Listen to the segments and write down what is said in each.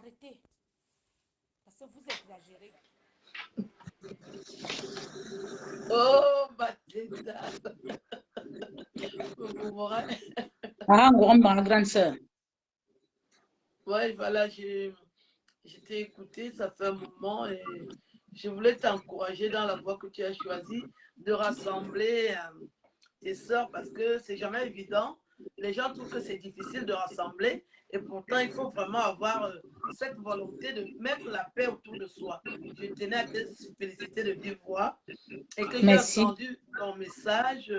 Arrêtez. Parce que vous exagérez. Oh, Mathilda. Ah, ma grande soeur. Ouais, voilà, je t'ai écouté, ça fait un moment et je voulais t'encourager dans la voie que tu as choisie de rassembler tes sœurs parce que c'est jamais évident. Les gens trouvent que c'est difficile de rassembler et pourtant il faut vraiment avoir cette volonté de mettre la paix autour de soi. Je tenais à te féliciter de vive voix et que j'ai entendu ton message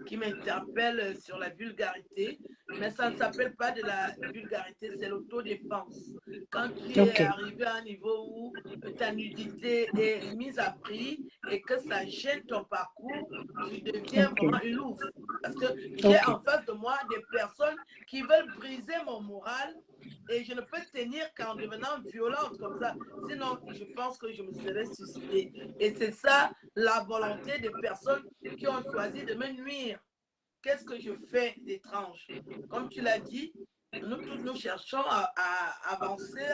qui m'interpelle sur la vulgarité, mais ça ne s'appelle pas de la vulgarité, c'est l'autodéfense. Quand tu es arrivé à un niveau où ta nudité est mise à prix et que ça gêne ton parcours, tu deviens vraiment une ouf. Parce que j'ai en face de moi des personnes qui veulent briser mon moral et je ne peux tenir qu'en devenant violente comme ça. Sinon, je pense que je me serais suicidée. Et c'est ça la volonté des personnes qui ont choisi de me nuire. Qu'est-ce que je fais d'étrange? Comme tu l'as dit, nous tous nous cherchons à avancer,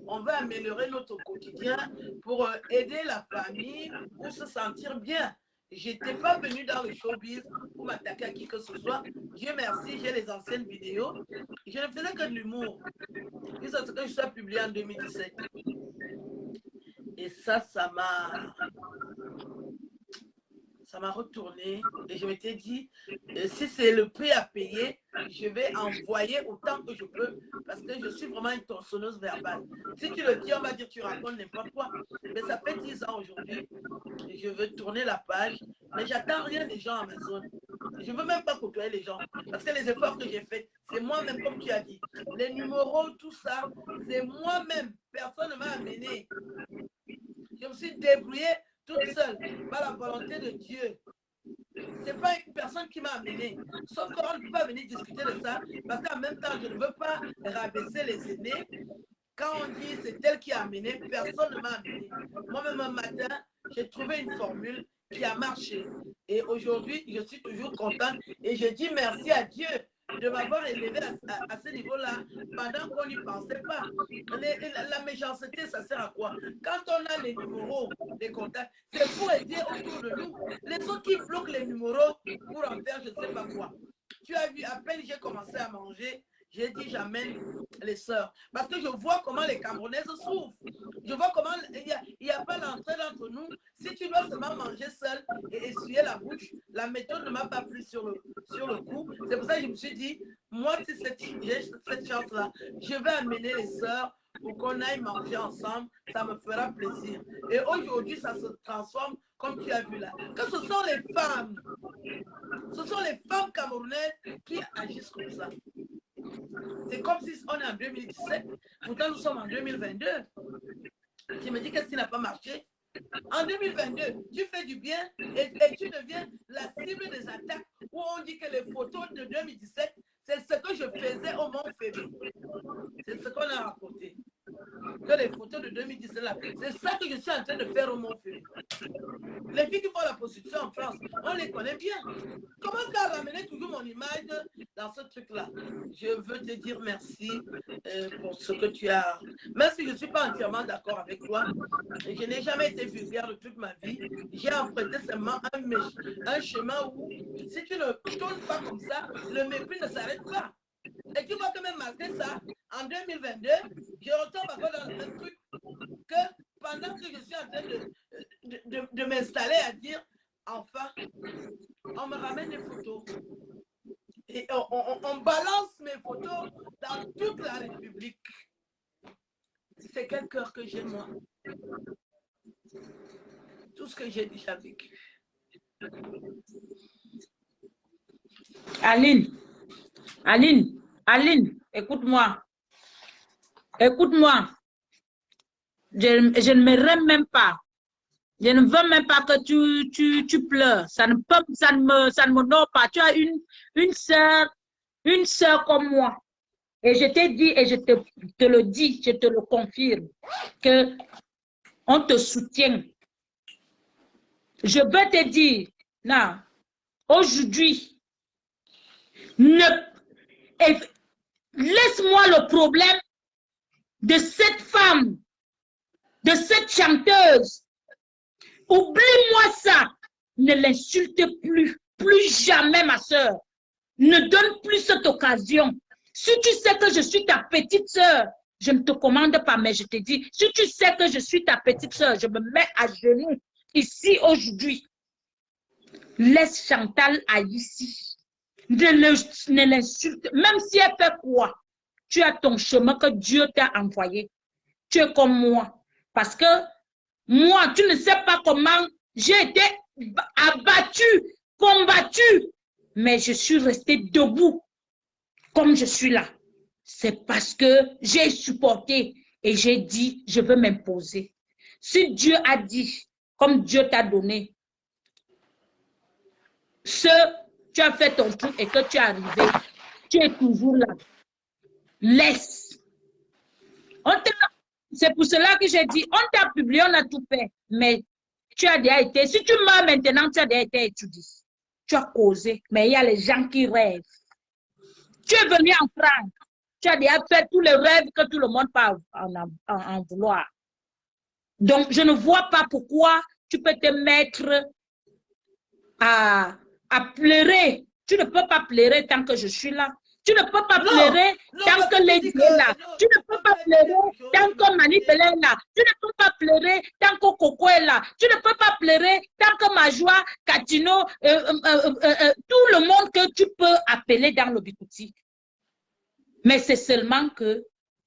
on veut améliorer notre quotidien pour aider la famille ou se sentir bien. Je n'étais pas venue dans le showbiz pour m'attaquer à qui que ce soit. Dieu merci, j'ai les anciennes vidéos. Je ne faisais que de l'humour. Jusqu'à ce que je sois publié en 2017. Et ça m'a retourné et je m'étais dit, si c'est le prix à payer, je vais envoyer autant que je peux parce que je suis vraiment une tronçonneuse verbale. Si tu le dis, on va dire tu racontes n'importe quoi. Mais ça fait 10 ans aujourd'hui, je veux tourner la page, mais j'attends rien des gens à ma zone. Je ne veux même pas côtoyer les gens parce que les efforts que j'ai faits, c'est moi-même, comme tu as dit. Les numéros, tout ça, c'est moi-même. Personne ne m'a amené. Je me suis débrouillée toute seule par la volonté de Dieu. Ce n'est pas une personne qui m'a amené. Sauf qu'on ne peut pas venir discuter de ça parce qu'en même temps, je ne veux pas rabaisser les aînés. Quand on dit c'est elle qui a amené, personne ne m'a amené. Moi-même, un matin, j'ai trouvé une formule qui a marché. Et aujourd'hui, je suis toujours contente et je dis merci à Dieu de m'avoir élevé à ce niveau-là pendant qu'on n'y pensait pas. La méchanceté, ça sert à quoi? Quand on a les numéros, les contacts, c'est pour aider autour de nous. Les autres qui bloquent les numéros pour en faire je ne sais pas quoi. Tu as vu, à peine j'ai commencé à manger, j'ai dit j'amène les sœurs. Parce que je vois comment les Camerounaises souffrent. Je vois comment il n'y a pas l'entraide entre nous. Si tu dois seulement manger seul et essuyer la bouche, la méthode ne m'a pas pris sur le coup. C'est pour ça que je me suis dit, moi, si j'ai cette chance-là, je vais amener les sœurs pour qu'on aille manger ensemble. Ça me fera plaisir. Et aujourd'hui, ça se transforme comme tu as vu là. Que ce sont les femmes. Ce sont les femmes camerounaises qui agissent comme ça. C'est comme si on est en 2017, pourtant nous sommes en 2022. Tu me dis qu'est-ce qui n'a pas marché? En 2022, tu fais du bien et tu deviens la cible des attaques où on dit que les photos de 2017, c'est ce que je faisais au Mont Fébé. C'est ce qu'on a rapporté. Que les photos de 2017 là, c'est ça que je suis en train de faire au Mont Fébé. Les filles qui font la prostitution en France, on les connaît bien. Comment qu'à ramener toujours mon image dans ce truc-là? Je veux te dire merci pour ce que tu as. Même si je ne suis pas entièrement d'accord avec toi, je n'ai jamais été vulgaire de toute ma vie. J'ai emprunté seulement un chemin où, si tu ne tournes pas comme ça, le mépris ne s'arrête pas. Et tu vois que même malgré ça, en 2022, je retombe encore dans un truc que pendant que je suis en train de m'installer à dire, enfin, on me ramène des photos. Et on balance mes photos dans toute la République. C'est quel cœur que j'ai, moi? Tout ce que j'ai déjà vécu. Aline, écoute-moi. Écoute-moi. Je ne me même pas. Je ne veux même pas que tu pleures. Ça ne m'honore pas. Tu as une sœur comme moi. Et je t'ai dit, et je te le dis, je te le confirme, que on te soutient. Je veux te dire, non, aujourd'hui, laisse-moi le problème de cette femme, de cette chanteuse. Oublie-moi ça. Ne l'insulte plus. Plus jamais, ma soeur. Ne donne plus cette occasion. Si tu sais que je suis ta petite soeur, je ne te commande pas, mais je te dis, si tu sais que je suis ta petite soeur, je me mets à genoux ici aujourd'hui. Laisse Chantal à ici. Ne l'insulte. Même si elle fait quoi, tu as ton chemin que Dieu t'a envoyé. Tu es comme moi. Parce que moi, tu ne sais pas comment j'ai été abattue, combattue, mais je suis restée debout comme je suis là. C'est parce que j'ai supporté et j'ai dit, je veux m'imposer. Si Dieu a dit, comme Dieu t'a donné, tu as fait ton truc et que tu es arrivé, tu es toujours là. Laisse. C'est pour cela que j'ai dit, on t'a publié, on a tout fait, mais tu as déjà été, si tu meurs maintenant, tu as déjà été étudié. Tu as causé, mais il y a les gens qui rêvent. Tu es venu en France, tu as déjà fait tous les rêves que tout le monde peut en vouloir. Donc, je ne vois pas pourquoi tu peux te mettre à pleurer. Tu ne peux pas pleurer tant que je suis là. Tu ne peux pas pleurer tant que Lady est là. Tu ne peux pas pleurer tant que Manip est là. Tu ne peux pas pleurer tant que Coco est là. Tu ne peux pas pleurer tant que Majoie, Katino, tout le monde que tu peux appeler dans le Bikouti. Mais c'est seulement que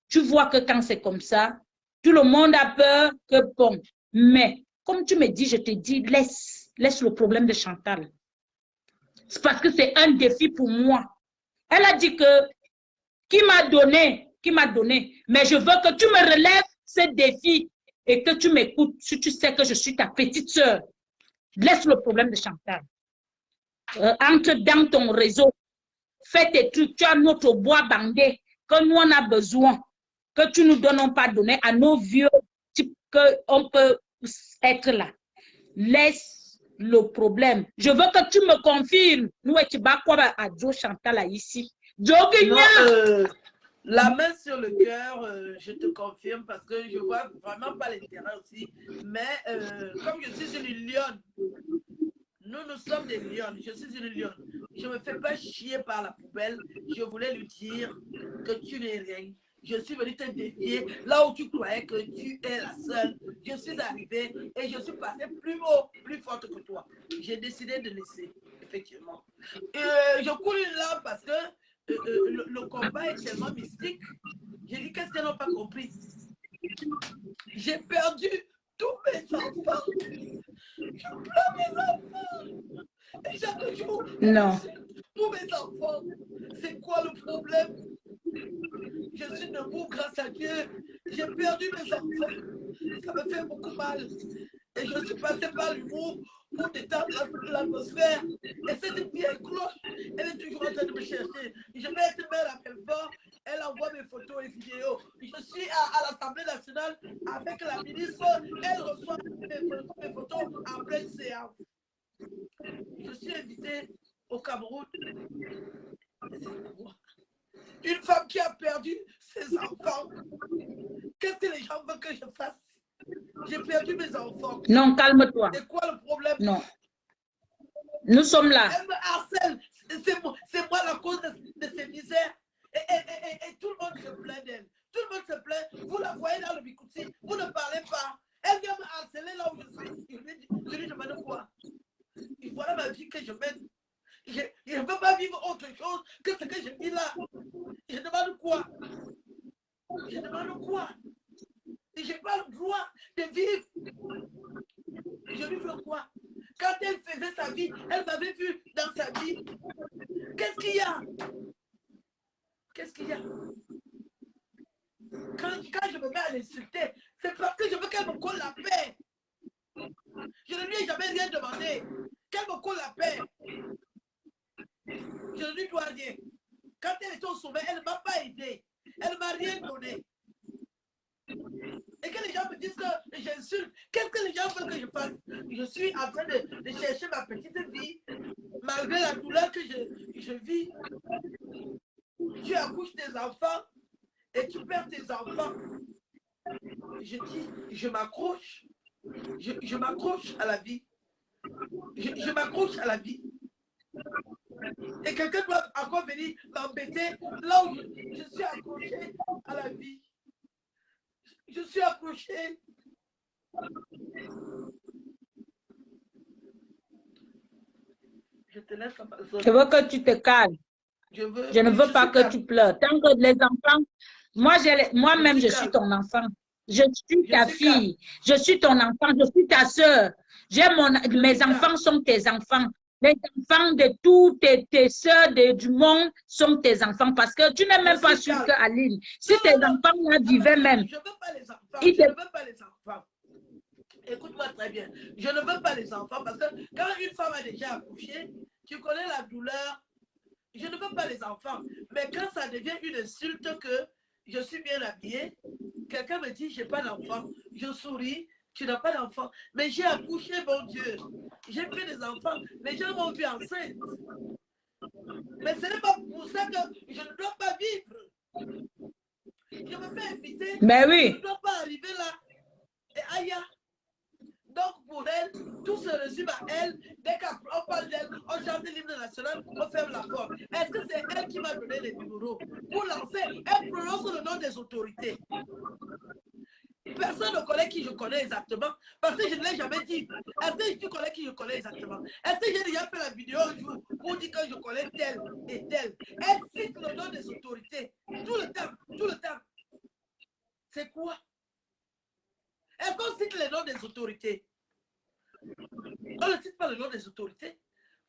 tu vois que quand c'est comme ça, tout le monde a peur que bon. Mais comme tu me dis, je te dis, laisse le problème de Chantal. C'est parce que c'est un défi pour moi. Elle a dit que, qui m'a donné, mais je veux que tu me relèves ce défi et que tu m'écoutes si tu sais que je suis ta petite soeur. Laisse le problème de Chantal. Entre dans ton réseau, fais tes trucs, tu as notre bois bandé que nous on a besoin, que tu nous donnes pas donné à nos vieux, qu'on peut être là. Laisse le problème. Je veux que tu me confirmes. Nous, tu vas quoi à Joe Chantal ici? Non, la main sur le cœur, je te confirme parce que je vois vraiment pas l'intérêt aussi. Mais comme je suis une lionne, nous sommes des lionnes. Je suis une lionne. Je ne me fais pas chier par la poubelle. Je voulais lui dire que tu n'es rien. Je suis venue te défier là où tu croyais que tu es la seule. Je suis arrivée et je suis passée plus haut, plus forte que toi. J'ai décidé de laisser, effectivement. Je coule une larme parce que le combat est tellement mystique. J'ai dit, qu'est-ce qu'elles n'ont pas compris? J'ai perdu tous mes enfants. Je pleure mes enfants. Et chaque jour, non. Tous mes enfants. C'est quoi le problème? Je suis debout grâce à Dieu. J'ai perdu mes enfants. Ça me fait beaucoup mal. Et je suis passé par l'humour pour détendre l'atmosphère. Et cette vieille cloche, elle est toujours en train de me chercher. Je vais être mère à Belfort. Elle envoie mes photos et vidéos. Je suis à l'Assemblée nationale avec la ministre. Elle reçoit mes photos en pleine séance. Je suis invitée au Cameroun. Une femme qui a perdu ses enfants. Qu'est-ce que les gens veulent que je fasse? J'ai perdu mes enfants. Non, calme-toi. C'est quoi le problème? Non. Nous sommes là. Elle me harcèle. C'est moi la cause de ces misères. Et tout le monde se plaint d'elle. Tout le monde se plaint. Vous la voyez dans le Bikouti. Vous ne parlez pas. Elle vient me harceler là où je suis. Je lui demande quoi? Voilà ma vie que je mène. Je ne veux pas vivre autre chose que ce que je vis là. Je demande quoi? Je demande quoi? Je n'ai pas le droit de vivre. Je lui veux quoi? Quand elle faisait sa vie, elle m'avait vu dans sa vie. Qu'est-ce qu'il y a? Qu'est-ce qu'il y a? Quand je me mets à l'insulter, c'est parce que je veux qu'elle me colle la paix. Je ne lui ai jamais rien demandé. Qu'elle me colle la paix. Je ne lui dois rien. Quand elle était au sommet, elle ne m'a pas aidé. Elle ne m'a rien donné. Et que les gens me disent que j'insulte. Qu'est-ce que les gens veulent que je fasse? Je suis en train de chercher ma petite vie, malgré la douleur que je vis. Tu accouches tes enfants et tu perds tes enfants. Je dis, je m'accroche. Je m'accroche à la vie. Je m'accroche à la vie. Et quelqu'un doit encore venir m'embêter là où je suis accroché à la vie. Je suis accroché. Je te laisse la parole. Je veux que tu te calmes. Je ne veux pas que tu pleures. Tant que les enfants, moi-même, je suis ton enfant. Je suis ta fille. Je suis ton enfant. Je suis ta soeur. Mes enfants sont tes enfants. Les enfants de tous tes soeurs du monde sont tes enfants parce que tu n'es même pas sûr que Aline, si tes enfants là vivaient même. Je ne veux pas les enfants. Je ne veux pas les enfants. Écoute-moi très bien. Je ne veux pas les enfants parce que quand une femme a déjà accouché, tu connais la douleur. Je ne veux pas les enfants. Mais quand ça devient une insulte que je suis bien habillée, quelqu'un me dit, je n'ai pas d'enfant. Je souris, tu n'as pas d'enfant. Mais j'ai accouché, mon Dieu. J'ai fait des enfants. Les gens m'ont vu enceinte. Mais ce n'est pas pour ça que je ne dois pas vivre. Je me fais inviter. Ben oui. Je ne dois pas arriver là. Et aïe. Donc, pour elle, tout se résume à elle. Dès qu'on parle d'elle, on chante l'hymne national, on ferme la porte. Est-ce que c'est elle qui m'a donné les numéros? Pour lancer, elle prononce le nom des autorités. Personne ne connaît qui je connais exactement, parce que je ne l'ai jamais dit. Est-ce que tu connais qui je connais exactement? Est-ce que j'ai déjà fait la vidéo un jour pour dire que je connais tel et tel? Elle cite le nom des autorités. Tout le temps, tout le temps. C'est quoi? Est-ce qu'on cite les noms des autorités? On ne cite pas le nom des autorités.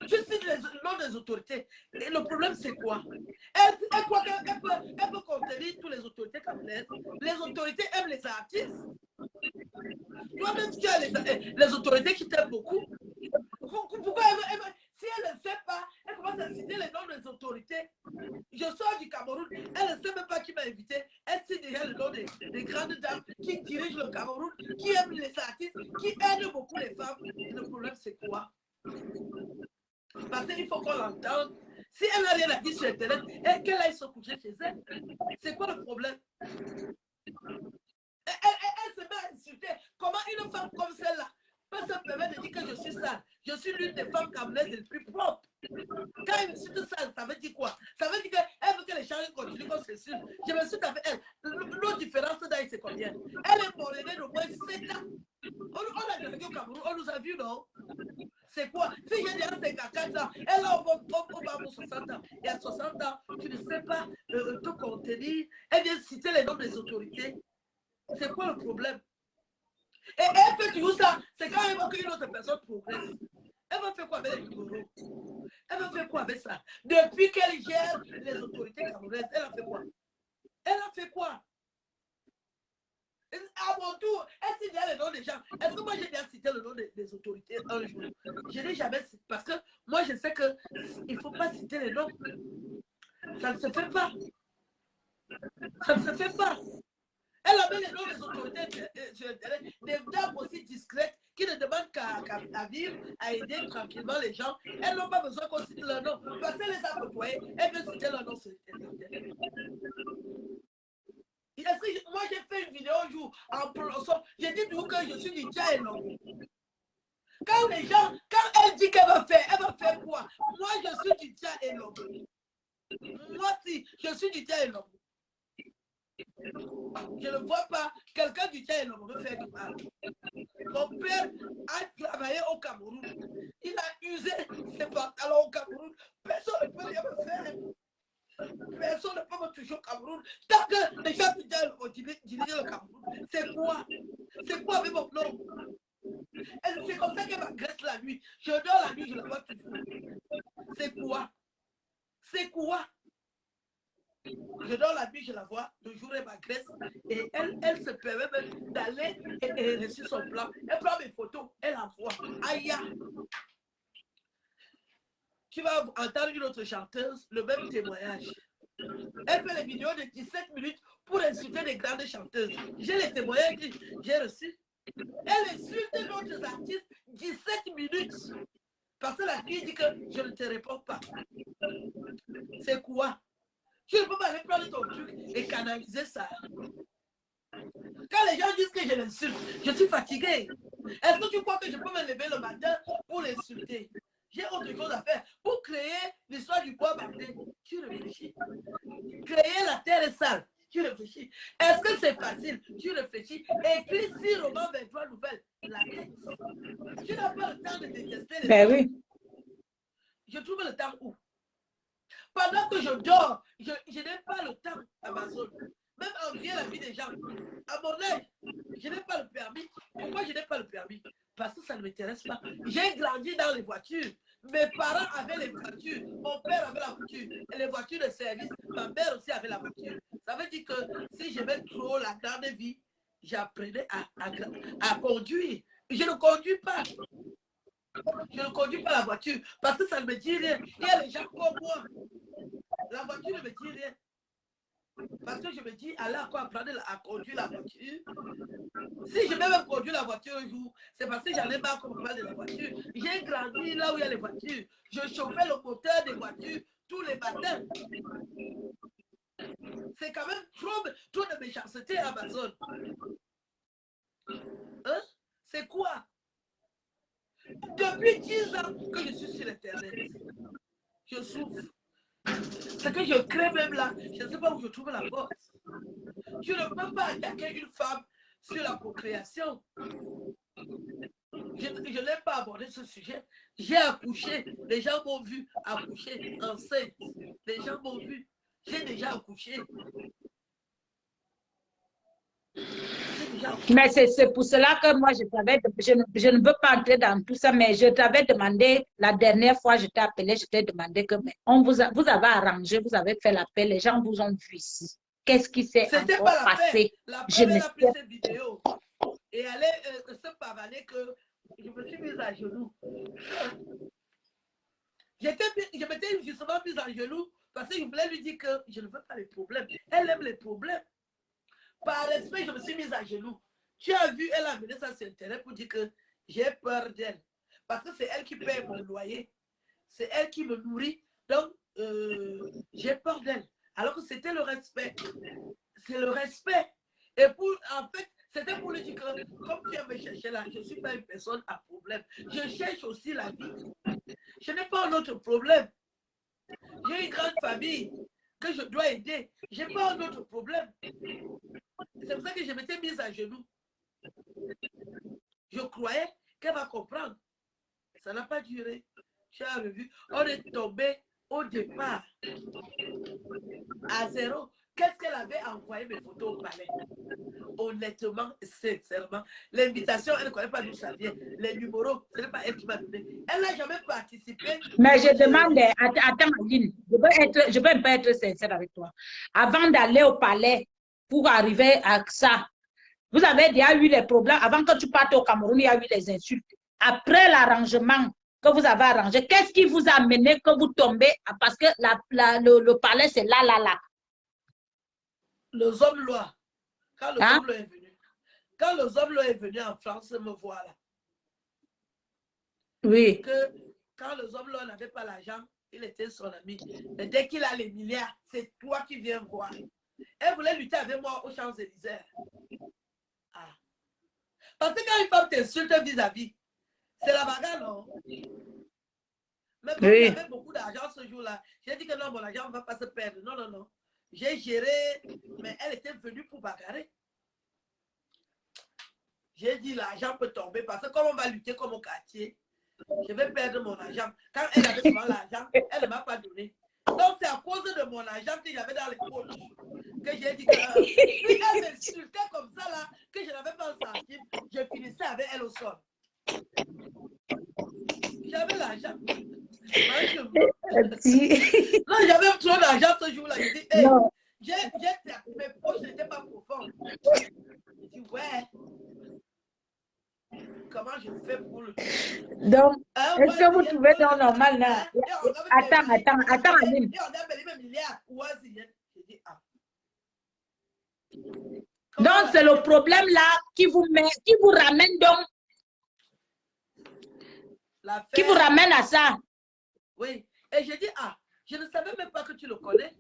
Je cite les noms des autorités. Et le problème, c'est quoi? Elle croit qu'elle peut contenir toutes les autorités camerounaises. Les autorités aiment les artistes. Toi-même, tu as les autorités qui t'aiment beaucoup. Pourquoi si elle ne sait pas, elle commence à citer les noms des autorités. Je sors du Cameroun, elle ne sait même pas qui m'a invité. Elle cite déjà le nom des grandes dames qui dirigent le Cameroun, qui aiment les artistes, qui aident beaucoup les femmes. Et le problème, c'est quoi? Parce qu'il faut qu'on l'entende. Si elle n'a rien à dire sur Internet, qu'elle aille se coucher chez elle. C'est quoi le problème? Elle se met à insulter. Comment une femme comme celle-là peut se permettre de dire que je suis sale? Je suis l'une des femmes camerounaises les plus propres. Quand elle me cite sale, ça veut dire quoi? Ça veut dire qu'elle veut que les charges continuent qu'on se suivent. Je me suis avec elle. Nos différences d'âge, c'est combien? Elle est morenée d'au moins 7 ans. On a grandi au Cameroun, on nous a vus, non? C'est quoi? Si j'ai déjà 54 ans, elle a au bas pour 60 ans. Et à 60 ans, tu ne sais pas te contenir. Elle vient citer les noms des autorités. C'est quoi le problème? Et elle fait toujours ça. C'est quand elle veut qu'une autre personne progresse. Elle va faire quoi avec les numéros? Elle va faire quoi avec ça? Depuis qu'elle gère les autorités camerounaises, elle a fait quoi? Elle a fait quoi? À mon tour, elle cite déjà le nom des gens. Est-ce que moi j'ai déjà cité le nom des autorités un jour? Je n'ai jamais cité parce que moi je sais qu'il ne faut pas citer les noms. Ça ne se fait pas. Ça ne se fait pas. Elle a mis les noms des autorités sur Internet, des dames aussi discrètes qui ne demandent qu'à vivre, à aider tranquillement les gens. Elles n'ont pas besoin qu'on cite leur nom. Parce qu'elle les a côtoyées, elles veulent citer leur nom sur Internet. Moi, j'ai fait une vidéo un jour en prononçant, j'ai dit toujours que je suis du Djaelong. Quand les gens, quand elle dit qu'elle va faire quoi? Moi, je suis du Djaelong. Moi, si, je suis du Djaelong. Je ne vois pas quelqu'un du Djaelong me faire du mal. Mon père a travaillé au Cameroun. Il a usé ses pantalons au Cameroun. Personne ne peut rien me faire. Personne ne peut me toucher au Cameroun. Tant que les gens du Djaelong ont dirigé le Cameroun, c'est quoi? C'est quoi avec mon nom? C'est comme ça qu'elle m'agresse la nuit. Je dors la nuit, je la vois toujours. C'est quoi? C'est quoi? Je dors la nuit, je la vois. Le jour, elle m'agresse. Et elle se permet même d'aller et réussir son plan. Elle prend mes photos, elle envoie. Aïe! Tu vas entendre une autre chanteuse, le même témoignage. Elle fait les vidéos de 17 minutes pour insulter les grandes chanteuses. J'ai les témoignages que j'ai reçus. Elle insulte d'autres artistes 17 minutes. Parce que la fille dit que je ne te réponds pas. C'est quoi? Tu ne peux pas aller prendre ton truc et canaliser ça. Quand les gens disent que je l'insulte, je suis fatiguée. Est-ce que tu crois que je peux me lever le matin pour l'insulter? J'ai autre chose à faire. Pour créer l'histoire du bois bandé, tu réfléchis. Créer la terre est sale, tu réfléchis. Est-ce que c'est facile? Tu réfléchis. Écris 6 romans, 23 nouvelles. La tête. Tu n'as pas le temps de détester les Ben gens. oui. Je trouve le temps où? Pendant que je dors, je n'ai pas le temps, Amazon. Même envier la vie des gens. À mon âge, je n'ai pas le permis. Pourquoi je n'ai pas le permis? Parce que ça ne m'intéresse pas. J'ai grandi dans les voitures. Mes parents avaient les voitures. Mon père avait la voiture. Et les voitures de service, ma mère aussi avait la voiture. Ça veut dire que si j'aimais trop la grande vie, j'apprenais à conduire. Je ne conduis pas. Je ne conduis pas la voiture parce que ça ne me dit rien. Il y a les gens comme moi. La voiture ne me dit rien. Parce que je me dis, alors quoi apprendre à conduire la voiture? Si je vais même conduire la voiture un jour, c'est parce que j'en ai marre qu'on me parle de la voiture. J'ai grandi là où il y a les voitures. Je chauffais le moteur des voitures tous les matins. C'est quand même trop de méchanceté à Amazon. Hein? C'est quoi? Depuis 10 ans que je suis sur Internet, je souffre. Ce que je crée même là, je ne sais pas où je trouve la force. Tu ne peux pas attaquer une femme sur la procréation. Je n'ai pas abordé ce sujet. J'ai accouché. Les gens m'ont vu accoucher enceinte. Les gens m'ont vu. J'ai déjà accouché. Mais c'est pour cela que moi, je ne veux pas entrer dans tout ça, mais je t'avais demandé, la dernière fois, je t'ai appelé, je t'ai demandé que vous avez arrangé, vous avez fait l'appel, les gens vous ont vu ici. Qu'est-ce qui s'est encore passé? Je ne sais pas. Cette vidéo et elle est se pavaner que je me suis mise à genoux. Je m'étais justement mise à genoux parce que je voulais lui dire que je ne veux pas les problèmes. Elle aime les problèmes. Par respect, je me suis mise à genoux. Tu as vu, elle a amené ça sur Internet pour dire que j'ai peur d'elle. Parce que c'est elle qui paie mon loyer. C'est elle qui me nourrit. Donc, j'ai peur d'elle. Alors que c'était le respect. C'est le respect. Et en fait, c'était pour lui dire que, comme tu as me cherché là, je ne suis pas une personne à problème. Je cherche aussi la vie. Je n'ai pas un autre problème. J'ai une grande famille que je dois aider. Je n'ai pas un autre problème. C'est pour ça que je m'étais mise à genoux. Je croyais qu'elle va comprendre. Ça n'a pas duré. J'ai revu. On est tombé au départ à 0. Qu'est-ce qu'elle avait envoyé mes photos au palais? Honnêtement, sincèrement, l'invitation, elle ne connaît pas d'où ça vient. Les numéros, ce n'est pas elle qui m'a donné. Elle n'a jamais participé. Mais je demande, attends, Aline, je peux un peu être sincère avec toi. Avant d'aller au palais, pour arriver à ça, vous avez déjà eu les problèmes. Avant que tu partes au Cameroun, il y a eu les insultes. Après l'arrangement que vous avez arrangé, qu'est-ce qui vous a mené que vous tombez? Parce que le palais, c'est là. Le Zomlois. Quand le Zomlois est venu. Quand le Zomlois est venu en France, me voilà. Oui. Quand le Zomlois n'avait pas l'argent, il était son ami. Mais dès qu'il a les milliards, c'est toi qui viens voir. Elle voulait lutter avec moi aux Champs-Élysées. Ah. Parce que quand une femme t'insulte vis-à-vis, c'est la bagarre, non? Même quand j'avais beaucoup d'argent ce jour-là, j'ai dit que non, mon argent ne va pas se perdre. Non. J'ai géré, mais elle était venue pour bagarrer. J'ai dit l'argent peut tomber parce que comme on va lutter comme au quartier, je vais perdre mon argent. Quand elle avait souvent l'argent, elle ne m'a pas donné. Donc c'est à cause de mon argent que j'avais dans les poches que j'ai dit que si elle m'insultait comme ça là, que je n'avais pas un centime, je finissais avec elle au sol. J'avais l'argent. Non, j'avais trop d'argent ce jour-là. J'ai dit, hey, mes poches n'étaient pas profondes. J'ai dit, ouais. Comment je fais pour le... Donc, est-ce que vous trouvez ça normal là? Attends, Aline. Donc, c'est le problème là qui vous ramène donc. Qui vous ramène à ça? Oui. Et j'ai dit, je ne savais même pas que tu le connais.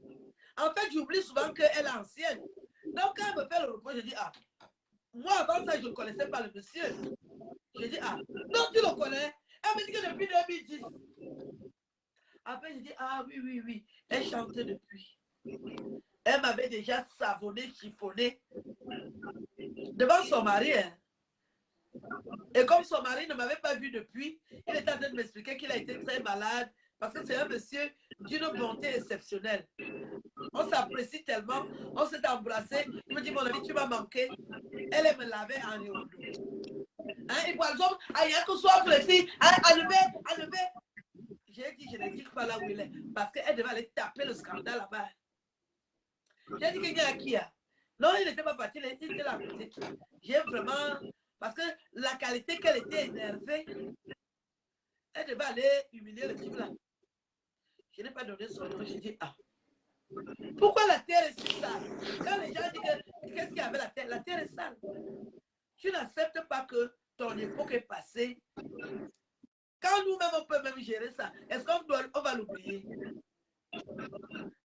En fait, j'oublie souvent qu'elle est ancienne. Donc, quand elle me fait le reproche, je dis, Moi, avant ça, je ne connaissais pas le monsieur. J'ai dit, ah, non, tu le connais. Elle me dit que depuis 2010. Après, j'ai dit, ah oui, oui, oui. Elle chantait depuis. Elle m'avait déjà savonné, chiffonné devant son mari. Hein. Et comme son mari ne m'avait pas vu depuis, il était en train de m'expliquer qu'il a été très malade parce que c'est un monsieur d'une bonté exceptionnelle. On s'apprécie tellement, on s'est embrassé. Il me dit, mon ami, tu m'as manqué. Elle me lavait en Hérodou. Hein, et par exemple, il y a que soit précis, enlever. J'ai dit, je ne dis pas là où il est, parce qu'elle devait aller taper le scandale là-bas. J'ai dit qu'il y a qui a. Non, il n'était pas parti, il était là. J'ai vraiment, parce que la qualité qu'elle était énervée, elle devait aller humilier le type là. Je n'ai pas donné son nom, j'ai dit, ah. Pourquoi la terre est si sale? Quand les gens disent qu'est-ce qu'il y avait la terre est sale. Tu n'acceptes pas que ton époque est passée. Quand nous-mêmes, on peut même gérer ça, est-ce qu'on va l'oublier?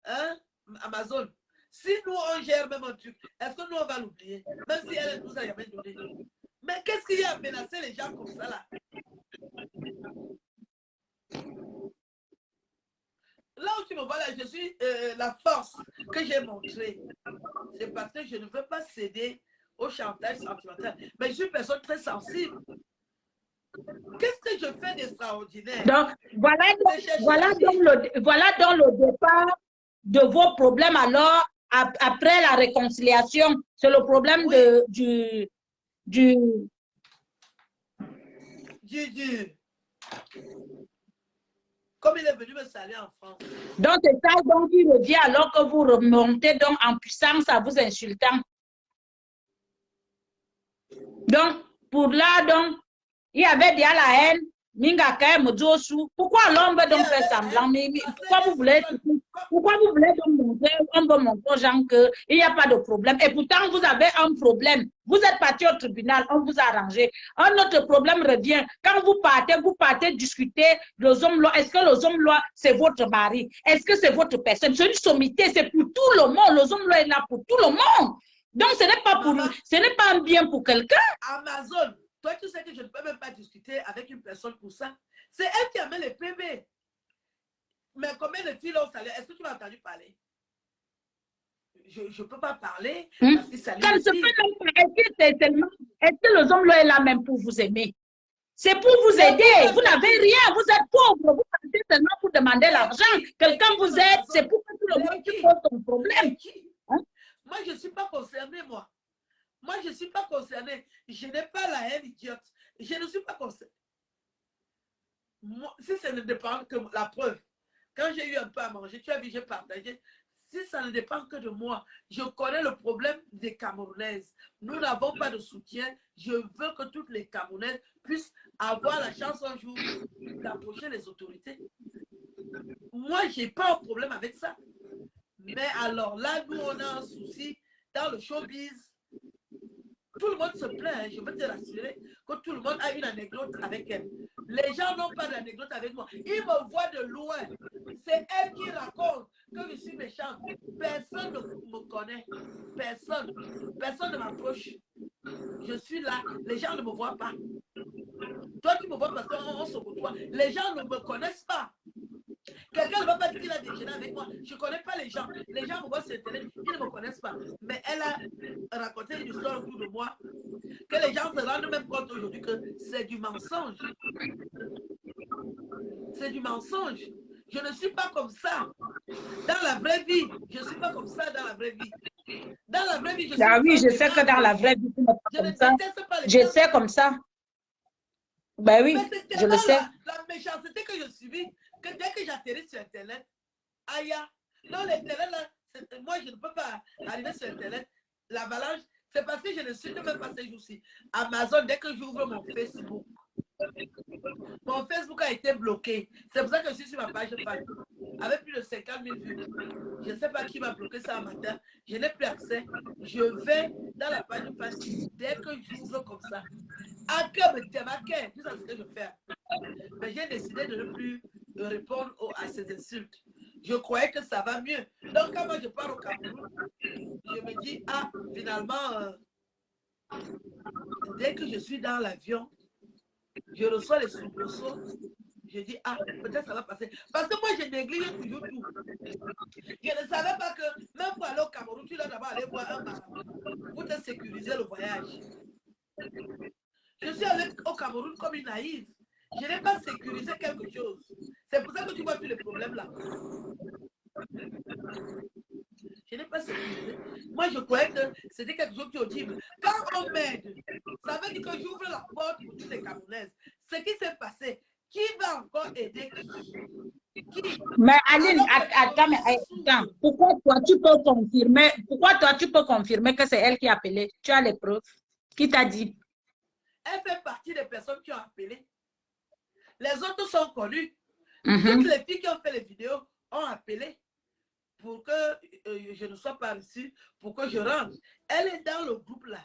Hein? Amazon. Si nous, on gère même un truc, est-ce que nous, on va l'oublier? Même si elle nous a jamais donné. Mais qu'est-ce qu'il y a à menacer les gens comme ça, là? Là où tu me vois, là, je suis la force que j'ai montrée. C'est parce que je ne veux pas céder au chantage sentimental. Mais je suis une personne très sensible. Qu'est-ce que je fais d'extraordinaire? Donc, voilà donc le départ de vos problèmes alors, après la réconciliation. C'est le problème oui. Comme il est venu me saluer en France. Donc, c'est ça, donc il revient alors que vous remontez donc en puissance à vous insultant. Donc, pour là, donc, il y avait déjà la haine. Pourquoi l'homme veut donc faire semblant? Mais pourquoi vous voulez donc montrer, on veut montrer aux gens qu'il n'y a pas de problème? Et pourtant, vous avez un problème. Vous êtes parti au tribunal, on vous a arrangé. Un autre problème revient. Quand vous partez discuter les hommes loi. Est-ce que les hommes loi, c'est votre mari? Est-ce que c'est votre personne? C'est une sommité, c'est pour tout le monde. Les hommes loi est là pour tout le monde. Donc, ce n'est pas pour, ce n'est pas un bien pour quelqu'un. Amazon. Toi, tu sais que je ne peux même pas discuter avec une personne pour ça. C'est elle qui a mis les PV. Mais combien de filles l'ont salué? Est-ce que tu m'as entendu parler? Je ne peux pas parler parce que ça est-ce que les hommes là est là même pour vous aimer? C'est pour vous aider. Vous n'avez rien. Vous êtes pauvre. Vous partez seulement pour demander l'argent. Quelqu'un vous aide. C'est pour que tout le monde pose son problème. Hein? Moi, je ne suis pas concernée, moi. Moi, je ne suis pas concernée. Je n'ai pas la haine idiote. Je ne suis pas concernée. Moi, si ça ne dépend que la preuve, quand j'ai eu un peu à manger, tu as vu, j'ai partagé. Si ça ne dépend que de moi, je connais le problème des Camerounaises. Nous n'avons pas de soutien. Je veux que toutes les Camerounaises puissent avoir la chance un jour d'approcher les autorités. Moi, je n'ai pas un problème avec ça. Mais alors là, nous, on a un souci dans le showbiz. Tout le monde se plaint, hein. Je veux te rassurer que tout le monde a une anecdote avec elle. Les gens n'ont pas d'anecdote avec moi. Ils me voient de loin. C'est elle qui raconte que je suis méchante. Personne ne me connaît. Personne. Personne ne m'approche. Je suis là. Les gens ne me voient pas. Toi, tu me vois parce qu'on se côtoie. Les gens ne me connaissent pas. Quelqu'un ne va pas dire qu'il a déjeuné avec moi. Je ne connais pas les gens. Les gens me voient sur Internet, ils ne me connaissent pas. Mais elle a raconté une histoire autour de moi que les gens se rendent même compte aujourd'hui que c'est du mensonge. C'est du mensonge. Je ne suis pas comme ça. Dans la vraie vie, je ne suis pas comme ça dans la vraie vie. Dans la vraie vie, je suis oui, je sais que dans la vraie vie, tu n'es pas comme ça. Je sais comme ça. Ben oui, je le sais. La méchanceté que je subis, que dès que j'atterris sur Internet, aïe, non, l'Internet, là, moi, je ne peux pas arriver sur Internet. L'avalanche, c'est parce que je ne suis même pas ces jours-ci. Amazon, dès que j'ouvre mon Facebook a été bloqué. C'est pour ça que je suis sur ma page fan, avec plus de 50 000 vues. Je ne sais pas qui m'a bloqué ça un matin. Je n'ai plus accès. Je vais dans la page fan dès que j'ouvre comme ça. À cœur me démarquer, tout ça, ce que je fais. Mais j'ai décidé de ne plus répondre à ces insultes. Je croyais que ça va mieux. Donc, quand moi je pars au Cameroun, je me dis, ah, finalement, Dès que je suis dans l'avion, je reçois les soubresauts. Je dis, ah, peut-être ça va passer. Parce que moi, je néglige toujours tout. Je ne savais pas que même pour aller au Cameroun, tu dois d'abord aller voir un marabout pour te sécuriser le voyage. Je suis allée au Cameroun comme une naïve. Je n'ai pas sécurisé quelque chose. C'est pour ça que tu vois tous les problèmes là. Je n'ai pas sécurisé. Moi, je croyais que c'était quelque chose qui est audible. Quand on m'aide, ça veut dire que j'ouvre la porte pour toutes les Camerounaises. Ce qui s'est passé, qui va encore aider qui? Mais Aline, attends, pourquoi toi tu peux confirmer que c'est elle qui a appelé? Tu as les preuves? Qui t'a dit? Elle fait partie des personnes qui ont appelé. Les autres sont connus. Toutes les filles qui ont fait les vidéos ont appelé pour que je ne sois pas reçue, pour que je rentre. Elle est dans le groupe là.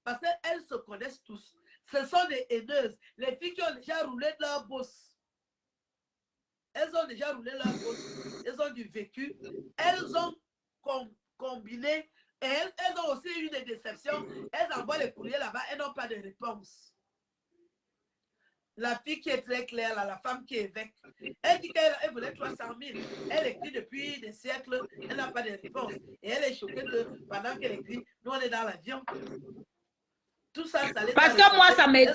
Parce qu'elles se connaissent tous. Ce sont des haineuses. Les filles qui ont déjà roulé leur bosse. Elles ont déjà roulé leur bosse. Elles ont du vécu. Elles ont combiné. Et elles ont aussi eu des déceptions. Elles envoient les courriers là-bas. Elles n'ont pas de réponse. La fille qui est très claire, là, la femme qui est évêque, elle dit qu'elle voulait 300 000. Elle écrit depuis des siècles, elle n'a pas de réponse. Et elle est choquée que pendant qu'elle écrit, nous on est dans l'avion. Tout ça, ça les parce que moi, ça m'est...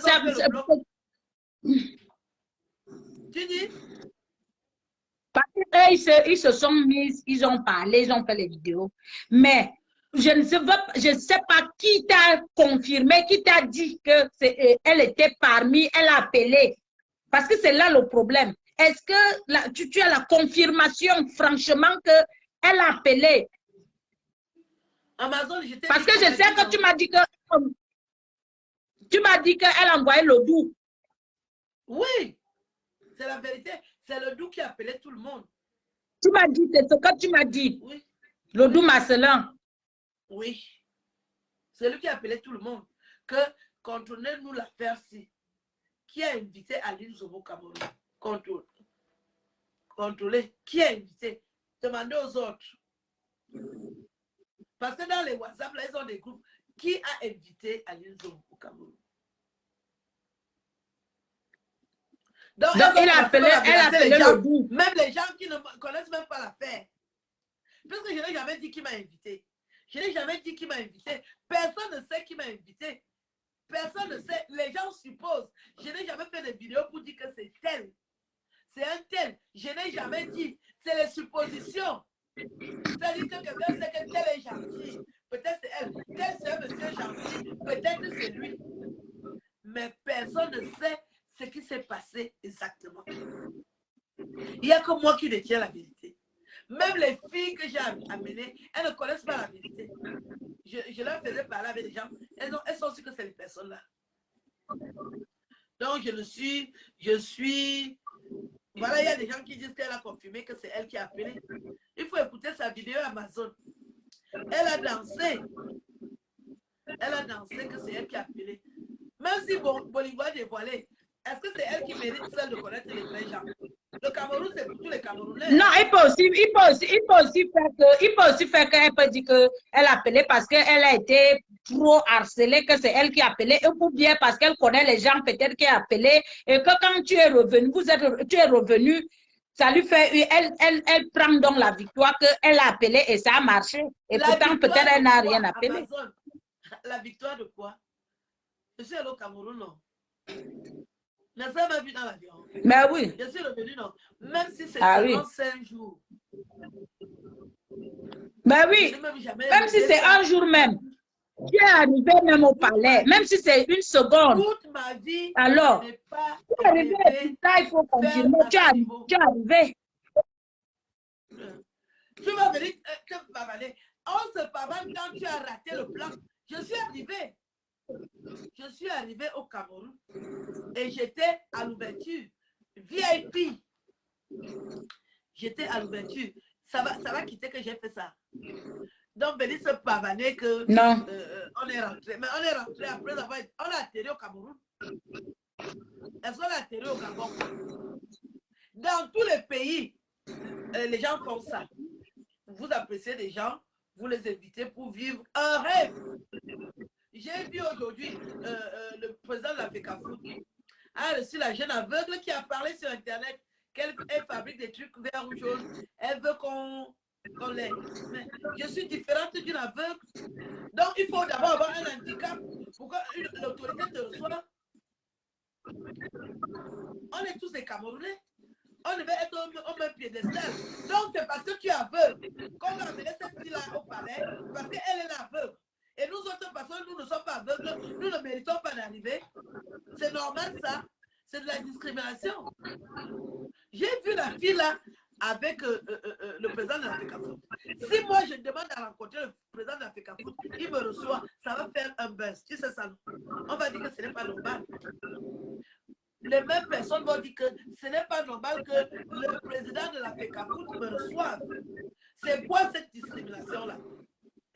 Tu dis? Parce qu'eux, ils se sont mis, ils ont parlé, ils ont fait les vidéos. Mais je ne sais pas qui t'a confirmé, qui t'a dit qu'elle était parmi, elle a appelé. Parce que c'est là le problème. Est-ce que tu as la confirmation, franchement, qu'elle a appelé? Amazon, parce que je sais que tu m'as dit que... Tu m'as dit qu'elle envoyait le doux. Oui, c'est la vérité. C'est le doux qui appelait tout le monde. Tu m'as dit, c'est ce que tu m'as dit. Oui. Le doux Marcelin. Oui. C'est lui qui appelait tout le monde. Que contrôlez-nous l'affaire-ci. Qui a invité Aline Zobo Cameroun? Contrôlez. Qui a invité? Demandez aux autres. Parce que dans les WhatsApp, là, ils ont des groupes. Qui a invité Aline Zobo au Cameroun? Donc elle a appelé le doux. Même les gens qui ne connaissent même pas l'affaire. Parce que je n'ai jamais dit qui m'a invité. Je n'ai jamais dit qui m'a invité. Personne ne sait qui m'a invité. Personne ne sait. Les gens supposent. Je n'ai jamais fait de vidéo pour dire que c'est tel. C'est un tel. Je n'ai jamais dit. C'est les suppositions. C'est-à-dire que quelqu'un sait que tel est gentil. Peut-être c'est elle. Tel c'est un monsieur gentil. Peut-être c'est lui. Mais personne ne sait ce qui s'est passé exactement. Il n'y a que moi qui détiens la vérité. Même les filles que j'ai amenées, elles ne connaissent pas la vérité. Je leur faisais parler avec des gens. Elles sont sûres que c'est les personnes-là. Donc, je suis... Voilà, il y a des gens qui disent qu'elle a confirmé que c'est elle qui a appelé. Il faut écouter sa vidéo Amazon. Elle a dansé. Elle a dansé que c'est elle qui a appelé. Même si Bolivar est dévoilé, est-ce que c'est elle qui mérite celle de connaître les vrais gens? Le Cameroun, c'est pour tous les Camerounais. Non, il peut aussi faire qu'elle peut dire qu'elle a appelé parce qu'elle a été trop harcelée, que c'est elle qui a appelé, ou bien parce qu'elle connaît les gens peut-être qui a appelé, et que quand tu es revenu, tu es revenu, ça lui fait, elle prend donc la victoire qu'elle a appelé et ça a marché. Et pourtant, peut-être elle n'a rien appelé. Amazon. La victoire de quoi? Je suis allé au Cameroun, non? Je ne sais même vu dans l'avion. Mais oui. Je suis revenu, non. Même si c'est oui. 5 jours. Mais oui. Même si c'est un jour même. Tu es arrivé même au palais. Même si c'est une seconde. Toute ma vie, alors, tu es arrivé. Ça, il faut confirmer. Tu es arrivé. Tu vas venir te pavaner. On se pavane quand tu as raté le plan. Je suis arrivé. Je suis arrivé au Cameroun et j'étais à l'ouverture. VIP. J'étais à l'ouverture. Ça va quitter que j'ai fait ça. Donc, venir se pavaner que non. On est rentré. Mais on est rentré après avoir... On a atterri au Cameroun. Est-ce qu'on a atterri au Gabon? Dans tous les pays, les gens font ça. Vous appréciez des gens, vous les invitez pour vivre un rêve. J'ai vu aujourd'hui le président de la FECAFOOT a reçu la jeune aveugle qui a parlé sur Internet qu'elle fabrique des trucs verts ou jaunes. Elle veut qu'on l'aide. Mais je suis différente d'une aveugle. Donc, il faut d'abord avoir un handicap pour que l'autorité te reçoive. On est tous des Camerounais. On devait être au même piédestal. Donc, c'est parce que tu es aveugle qu'on va amener cette fille-là au palais parce qu'elle est aveugle. Et nous autres personnes, nous ne sommes pas aveugles, nous ne méritons pas d'arriver. C'est normal ça. C'est de la discrimination. J'ai vu la fille là avec le président de la FECAFOOT. Si moi je demande à rencontrer le président de la FECAFOOT, il me reçoit, ça va faire un buzz. Tu sais ça? On va dire que ce n'est pas normal. Les mêmes personnes vont dire que ce n'est pas normal que le président de la FECAFOOT me reçoive. C'est quoi cette discrimination-là?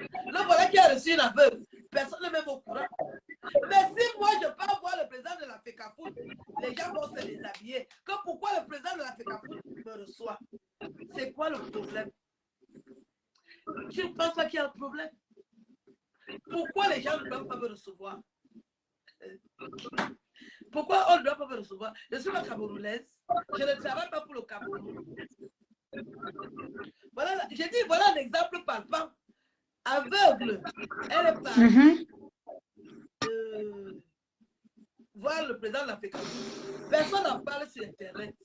Le voilà qui a reçu une aveugle. Personne n'est même au courant. Mais si moi je pars voir le président de la FECAFOOT, les gens vont se déshabiller. Que pourquoi le président de la FECAFOOT me reçoit? C'est quoi le problème? Tu ne penses pas qu'il y a un problème? Pourquoi les gens ne doivent pas me recevoir? Pourquoi on ne doit pas me recevoir? Je suis pas camerounaise. Je ne travaille pas pour le Cameroun. Voilà, j'ai dit, voilà un exemple palpable. Aveugle, elle est partie voir le président de la FECAFOOT. Personne n'en parle sur Internet.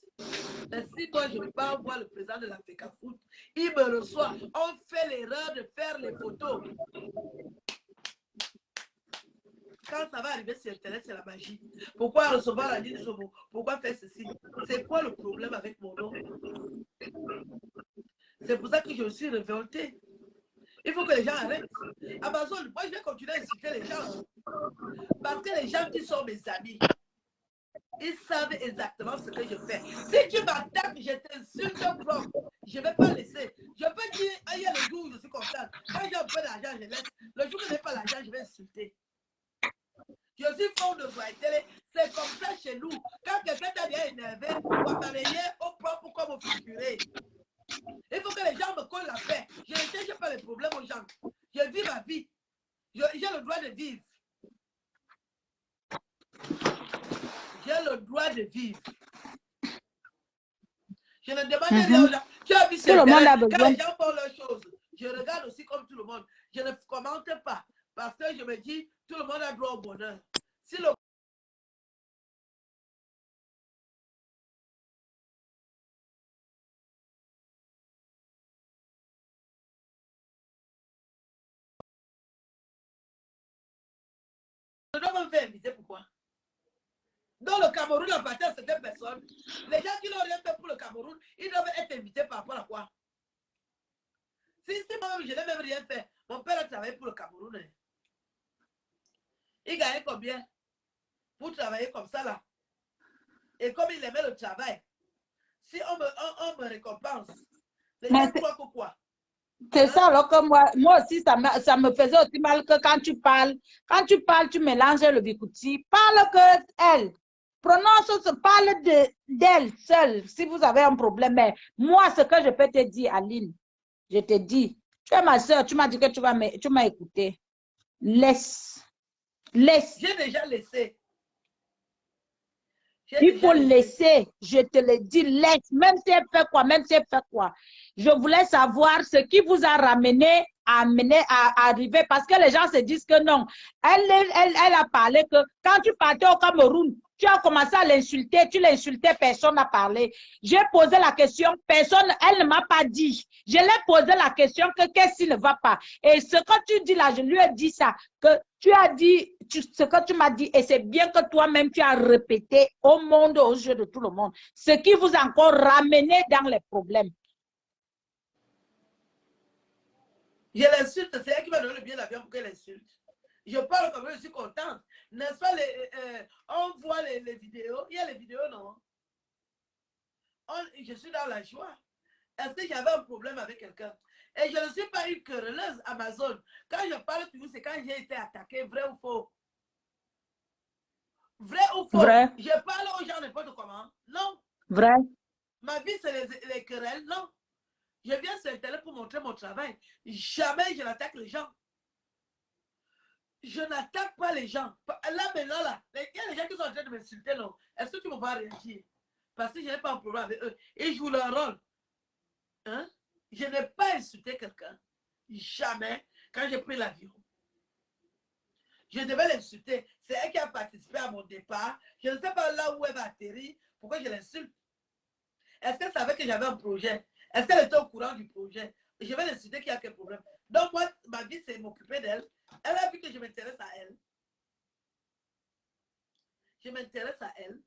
Mais si moi je pars voir le président de la FECAFOOT, il me reçoit. On fait l'erreur de faire les photos. Quand ça va arriver sur Internet, c'est la magie. Pourquoi recevoir la ligne sur vous? Pourquoi faire ceci? C'est quoi le problème avec mon nom? C'est pour ça que je me suis révoltée. Il faut que les gens arrêtent. Amazon, moi je vais continuer à insulter les gens. Parce que les gens qui sont mes amis, ils savent exactement ce que je fais. Si tu m'attaques, je t'insulte propre. Je ne vais pas laisser. Je peux dire, il y a le jour où je suis contente. Quand j'ai un peu d'argent, je laisse. Le jour où je n'ai pas l'argent, je vais insulter. Je suis fond de voix télé. C'est comme ça chez nous. Quand quelqu'un t'a bien énervé, on va t'arrayer au propre comme au figuré. Il faut que les gens me collent la paix. Je ne cherche pas les problèmes aux gens. Je vis ma vie. J'ai le droit de vivre. J'ai le droit de vivre. Je ne demande rien aux gens. Tu as vu sur Internet, quand les gens font leurs choses, je regarde aussi comme tout le monde. Je ne commente pas. Parce que je me dis, tout le monde a droit au bonheur. Si le je dois me faire inviter, pourquoi? Dans le Cameroun, à partir de certaines personnes, les gens qui n'ont rien fait pour le Cameroun, ils doivent être invités par rapport à quoi? Si moi-même, je n'ai même rien fait, mon père a travaillé pour le Cameroun. Il gagnait combien pour travailler comme ça là? Et comme il aimait le travail, si on me récompense, les gens croient que quoi? C'est ça, alors que moi aussi, ça me faisait aussi mal que quand tu parles, tu mélanges le bikouti, parle que elle. Prononce, parle d'elle seule, si vous avez un problème. Mais moi, ce que je peux te dire, Aline, je te dis, tu es ma soeur, tu m'as dit que tu m'as écouté. Laisse. J'ai déjà laissé. Il faut laisser, je te le dis, laisse, même si elle fait quoi, Je voulais savoir ce qui vous a ramené à arriver, parce que les gens se disent que non. Elle a parlé que quand tu partais au Cameroun, tu as commencé à l'insulter, tu l'insultais, personne n'a parlé. J'ai posé la question, personne, elle ne m'a pas dit. Je l'ai posé la question que qu'est-ce qui ne va pas. Et ce que tu dis là, je lui ai dit ça, que tu as dit ce que tu m'as dit, et c'est bien que toi-même tu as répété au monde, aux yeux de tout le monde, ce qui vous a encore ramené dans les problèmes. Je l'insulte, c'est elle qui m'a donné le billet d'avion pour qu'elle insulte. Je parle comme je suis contente. N'est-ce pas, on voit les vidéos. Il y a les vidéos, non? Je suis dans la joie. Est-ce que j'avais un problème avec quelqu'un? Et je ne suis pas une querelleuse Amazon. Quand je parle toujours, c'est quand j'ai été attaqué, vrai ou faux? Vrai ou faux? Vrai. Je parle aux gens n'importe comment? Non. Vrai. Ma vie, c'est les querelles? Non. Je viens sur Internet pour montrer mon travail. Jamais je n'attaque les gens. je n'attaque pas les gens. Là, maintenant, là, il y a des gens qui sont en train de m'insulter, non. Est-ce que tu me vois réagir? Parce que je n'ai pas un problème avec eux. Ils jouent leur rôle. Hein? Je n'ai pas insulté quelqu'un. Jamais. Quand j'ai pris l'avion. Je devais l'insulter. C'est elle qui a participé à mon départ. Je ne sais pas là où elle va atterrir. Pourquoi je l'insulte? Est-ce qu'elle savait que j'avais un projet? Est-ce qu'elle était au courant du projet? Je vais l'insulter qu'il y a quel problème. Donc, moi, ma vie, c'est m'occuper d'elle. Elle a vu que je m'intéresse à elle. Je m'intéresse à elle.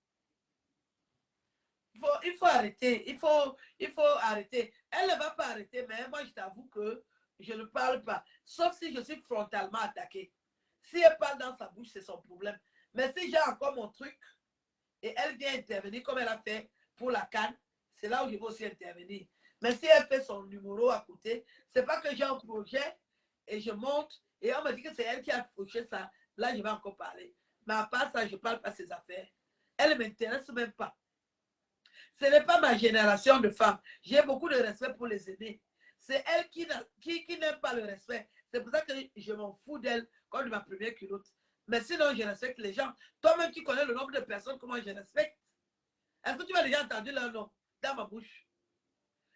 Il faut arrêter. Il faut arrêter. Elle ne va pas arrêter, mais moi, je t'avoue que je ne parle pas. Sauf si je suis frontalement attaquée. Si elle parle dans sa bouche, c'est son problème. Mais si j'ai encore mon truc et elle vient intervenir comme elle a fait pour la canne, c'est là où je vais aussi intervenir. Mais si elle fait son numéro à côté, c'est pas que j'ai un projet et je monte et on me dit que c'est elle qui a fauché ça. Là, je vais encore parler. Mais à part ça, je ne parle pas de ses affaires. Elle ne m'intéresse même pas. Ce n'est pas ma génération de femmes. J'ai beaucoup de respect pour les aînés. C'est elle qui n'aime pas le respect. C'est pour ça que je m'en fous d'elle comme de ma première culotte. Mais sinon, je respecte les gens. Toi-même, tu connais le nombre de personnes que moi je respecte. Est-ce que tu as déjà entendu leur nom dans ma bouche?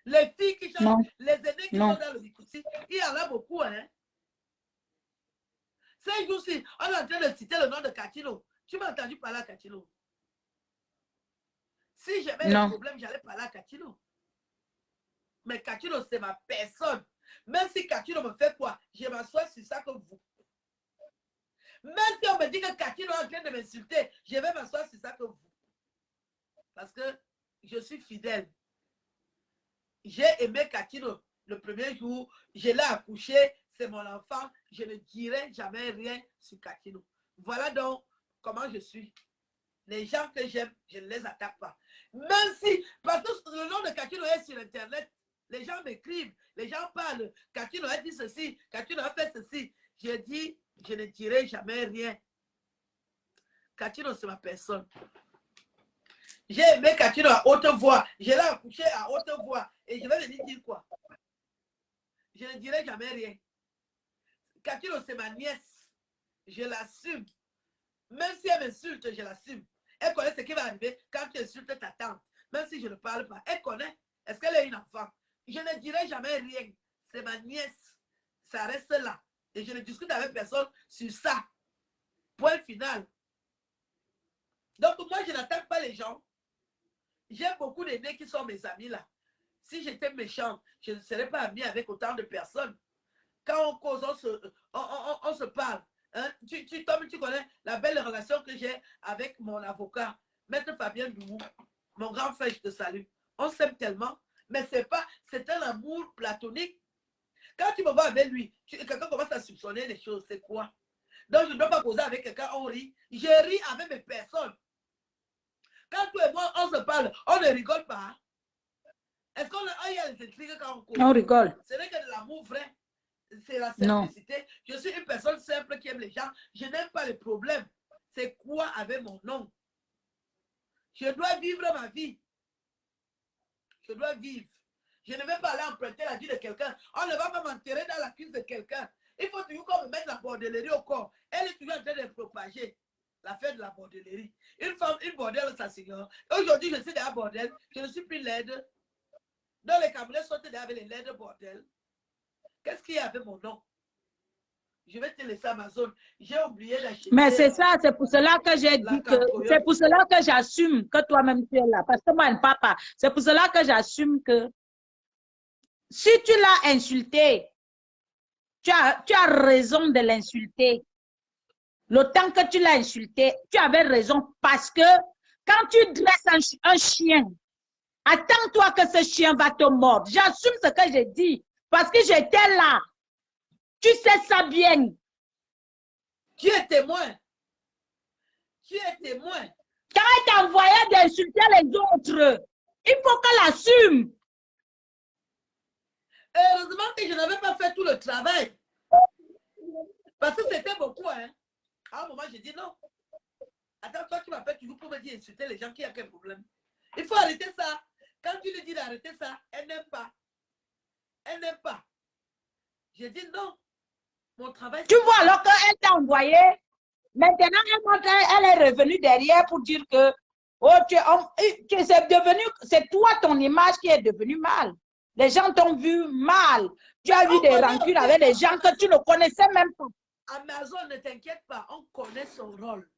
Les filles qui chantent, les aînés qui sont dans le Bikouti, il y en a beaucoup, hein? Ces jours-ci, on est en train de citer le nom de Katino. Tu m'as entendu parler à Katino? Si j'avais des problèmes, j'allais parler à Katino. Mais Katino, c'est ma personne. Même si Katino me fait quoi, je m'assois sur ça comme vous. Même si on me dit que Katino est en train de m'insulter, je vais m'asseoir sur ça comme vous. Parce que je suis fidèle. J'ai aimé Katino le premier jour. Je l'ai accouché, c'est mon enfant. Je ne dirai jamais rien sur Katino. Voilà donc comment je suis. Les gens que j'aime, je ne les attaque pas. Même si, parce que le nom de Katino est sur Internet, les gens m'écrivent, les gens parlent. Katino a dit ceci, Katino a fait ceci. J'ai dit, je ne dirai jamais rien. Katino, c'est ma personne. J'ai aimé Katino à haute voix. Je l'ai accouché à haute voix. Et je vais lui dire quoi? Je ne dirai jamais rien. Katino, c'est ma nièce. Je l'assume. Même si elle m'insulte, je l'assume. Elle connaît ce qui va arriver quand tu insultes ta tante. Même si je ne parle pas. Elle connaît. Est-ce qu'elle est une enfant? Je ne dirai jamais rien. C'est ma nièce. Ça reste là. Et je ne discute avec personne sur ça. Point final. Donc, moi, je n'attaque pas les gens. J'ai beaucoup d'aînés qui sont mes amis là. Si j'étais méchante, je ne serais pas amie avec autant de personnes. Quand on cause, on se parle. Hein? Tu connais la belle relation que j'ai avec mon avocat, Maître Fabien Doumou, mon grand frère, je te salue. On s'aime tellement, mais c'est un amour platonique. Quand tu me vois avec lui, quelqu'un commence à soupçonner les choses, c'est quoi? Donc, je ne dois pas causer avec quelqu'un, on rit. Je ris avec mes personnes. Quand toi et moi, on se parle, on ne rigole pas. Est-ce qu'il y a des intrigues quand on cause? On rigole. Ce n'est que de l'amour vrai. C'est la simplicité. Non. Je suis une personne simple qui aime les gens. Je n'aime pas les problèmes. C'est quoi avec mon nom? Je dois vivre ma vie. Je dois vivre. Je ne vais pas aller emprunter la vie de quelqu'un. On ne va pas m'enterrer dans la cuisse de quelqu'un. Il faut toujours qu'on me mette la bordellerie au corps. Elle est toujours en train de propager l'affaire de la bordellerie. Une femme, une bordelle, ça s'ignore. Aujourd'hui, je suis dans un bordel. Je ne suis plus laide. Dans les Camerounais sont avec les laides bordel. Qu'est-ce qu'il y a avec mon nom? Je vais te laisser Amazon. J'ai oublié d'acheter. Mais c'est ça, c'est pour cela que j'ai dit que, c'est pour cela que j'assume que toi-même tu es là. Parce que moi, je ne parle pas. C'est pour cela que j'assume que si tu l'as insulté, tu as raison de l'insulter. Le temps que tu l'as insulté, tu avais raison parce que quand tu dresses un chien, attends-toi que ce chien va te mordre. J'assume ce que j'ai dit parce que j'étais là. Tu sais ça bien. Tu es témoin. Tu es témoin. Quand elle t'envoyait d'insulter les autres, il faut qu'elle assume. Heureusement que je n'avais pas fait tout le travail. Parce que c'était beaucoup. Hein. À un moment, j'ai dit non. Attends, toi, tu m'appelles toujours pour me dire insulter les gens qui ont quel problème. Il faut arrêter ça. Quand tu lui dis d'arrêter ça, elle n'aime pas. Elle n'aime pas. J'ai dit non. Mon travail, Tu vois, alors qu'elle t'a envoyé, maintenant, elle est revenue derrière pour dire que oh, c'est toi, ton image qui est devenue mal. Les gens t'ont vu mal. Tu as eu des rancunes avec les gens que tu ne connaissais même pas. Amazon, ne t'inquiète pas, on connaît son rôle.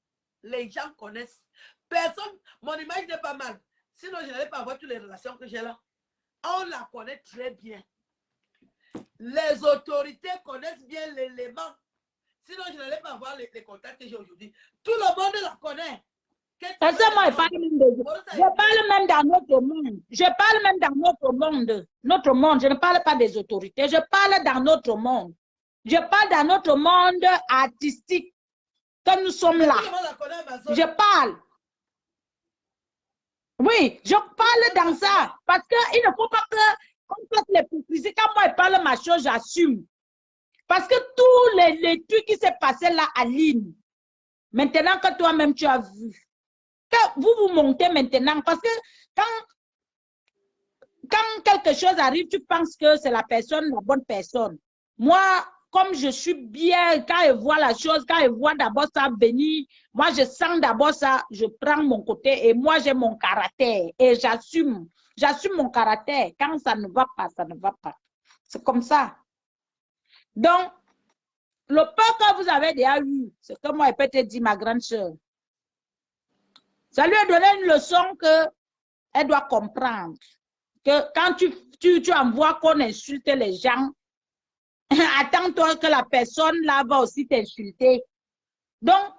Les gens connaissent. Personne, mon image n'est pas mal. Sinon, je n'allais pas avoir toutes les relations que j'ai là. On la connaît très bien. Les autorités connaissent bien l'élément. Sinon, je n'allais pas avoir les contacts que j'ai aujourd'hui. Tout le monde la connaît. Parce que moi, je parle même dans notre monde. Je parle même dans notre monde. Notre monde, je ne parle pas des autorités. Je parle dans notre monde. Je parle dans notre monde artistique. Que nous sommes là. Je parle. Oui, je parle dans ça. Parce qu'il ne faut pas qu'on fasse l'hypocrisie. Quand moi, je parle ma chose, j'assume. Parce que tous les trucs qui s'est passé là à Lille, maintenant que toi-même tu as vu, que vous montez maintenant, parce que quand quelque chose arrive, tu penses que c'est la bonne personne. Moi, comme je suis bien, quand je vois la chose, quand je vois d'abord ça venir, moi je sens d'abord ça, je prends mon côté et moi j'ai mon caractère et j'assume mon caractère. Quand ça ne va pas, ça ne va pas. C'est comme ça. Donc, le peur que vous avez déjà eu, c'est comme moi, je peux te dire, ma grande soeur. Ça lui a donné une leçon qu'elle doit comprendre. Que quand tu envoies qu'on insulte les gens, attends-toi que la personne là va aussi t'insulter. Donc,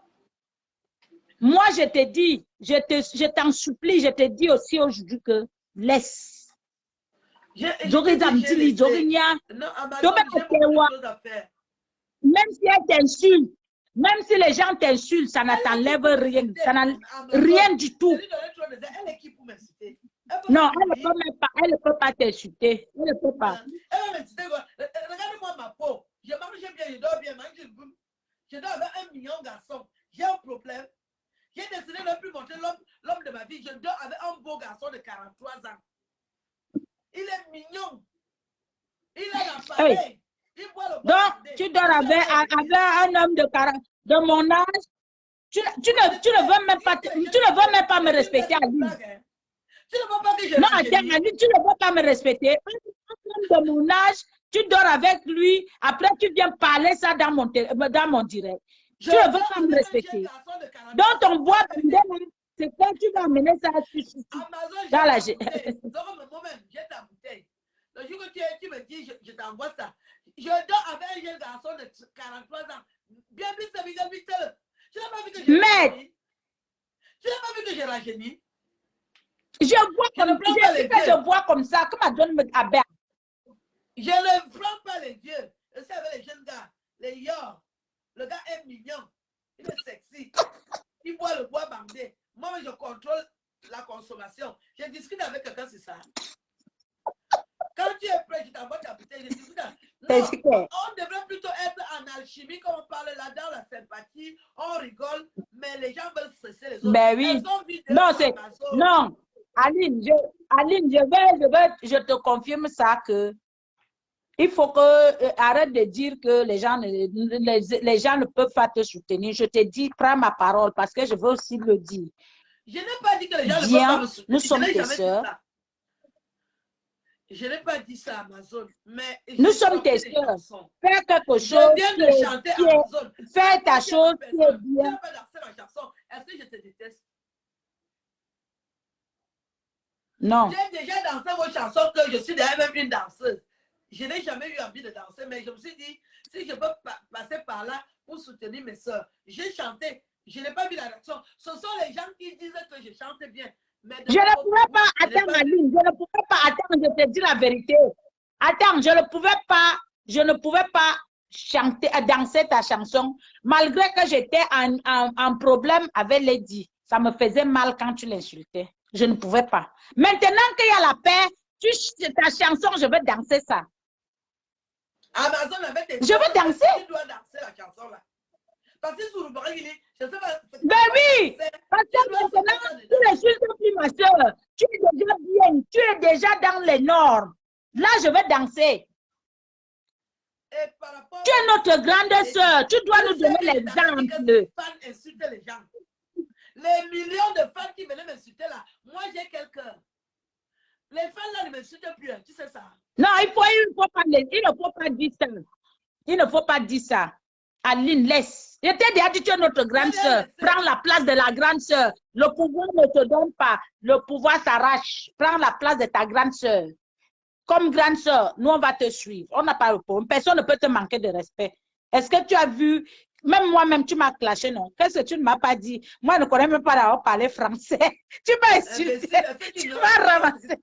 moi, je te dis, je t'en supplie, je te dis aussi aujourd'hui que laisse. Même si elle t'insulte, même si les gens t'insultent, ça ne t'enlève rien. Ça n'a rien du tout. Non, elle ne peut pas t'insulter. Elle ne peut pas. Regardez-moi ma peau. Je mange bien, je dors bien. Je dors avec 1 million de garçons. J'ai un problème. J'ai décidé de ne plus montrer l'homme de ma vie. Je dors avec un beau garçon de 43 ans. Il est mignon. Il a l'appareil. Hey. Donc, tu dors avec un homme de mon âge. Tu ne veux même pas me respecter à lui. Tu ne veux pas que je non, attends, tu ne veux pas me respecter. Un homme de mon âge, tu dors avec lui. Après, tu viens parler ça dans mon direct. Tu ne veux pas me respecter. Donc, ton bois, c'est quand tu vas amener ça dans la... J'ai ta bouteille. Le jour que tu me dis, je t'envoie ça. Je dors avec un jeune garçon de 43 ans. Bien plus de tu n'as pas vu que j'ai rajeuni? Tu n'as pas vu que j'ai rajeuni? Je vois comme ça, comme Adon me abère. Je ne prends pas les yeux. Je sais avec les jeunes gars, les yor. Le gars est mignon. Il est sexy. Il boit le bois bandé. Moi, je contrôle la consommation. Je discute avec quelqu'un, c'est ça. Quand tu es prêt, je t'envoie ta bouteille. Je discute. Non, on devrait plutôt être en alchimie, comme on parle là, dans la sympathie. On rigole, mais les gens veulent cesser les autres. Ben oui. Non, c'est... Non. Aline, je te confirme ça que il faut que arrête de dire que les gens ne peuvent pas te soutenir. Je te dis, prends ma parole parce que je veux aussi le dire. Je n'ai pas dit que les gens ne peuvent pas me soutenir. Nous sommes tes sœurs. Je n'ai pas dit ça à Amazon, mais nous sommes tes sœurs. Fais quelque chose. Je viens de chanter Amazon. Fais ta chose qui est bien. Tu n'as pas dansé ma chanson. Est-ce que je te déteste? Non. J'ai déjà dansé vos chansons que je suis déjà même une danseuse. Je n'ai jamais eu envie de danser, mais je me suis dit, si je peux passer par là pour soutenir mes soeurs. J'ai chanté, je n'ai pas vu la réaction. Ce sont les gens qui disent que je chante bien. Mais je ne pouvais pas, attends Aline, je ne pouvais pas, attends, je te dis la vérité. Attends, je ne pouvais pas chanter, danser ta chanson, malgré que j'étais en problème avec Lady. Ça me faisait mal quand tu l'insultais. Je ne pouvais pas. Maintenant qu'il y a la paix, ta chanson, je veux danser ça. Amazon avait tes je veux danser. Tu dois danser la chanson là. Parce que sur le je sais pas. Ben oui, parce que maintenant, tu n'insultes plus ma soeur. Tu es déjà bien, tu es déjà dans les normes. Là, je vais danser. Et par rapport Tu es notre grande sœur. Tu dois nous donner Les l'exemple. fans insultent les gens. Les millions de fans qui venaient m'insulter là, moi j'ai quelques. Les fans là ne m'insultent plus, hein, tu sais ça. Non, il ne faut pas dire ça. Il ne faut pas dire ça. Aline, laisse. Je t'ai déjà dit, tu es notre grande sœur. Prends la place de la grande sœur. Le pouvoir ne te donne pas. Le pouvoir s'arrache. Prends la place de ta grande sœur. Comme grande sœur, nous, on va te suivre. On n'a pas le problème. Personne ne peut te manquer de respect. Est-ce que tu as vu, même moi-même, tu m'as clashé, non? Qu'est-ce que tu ne m'as pas dit? Moi, je ne connais même pas d'avoir parlé français. Tu m'as insulté. Tu m'as ramassé.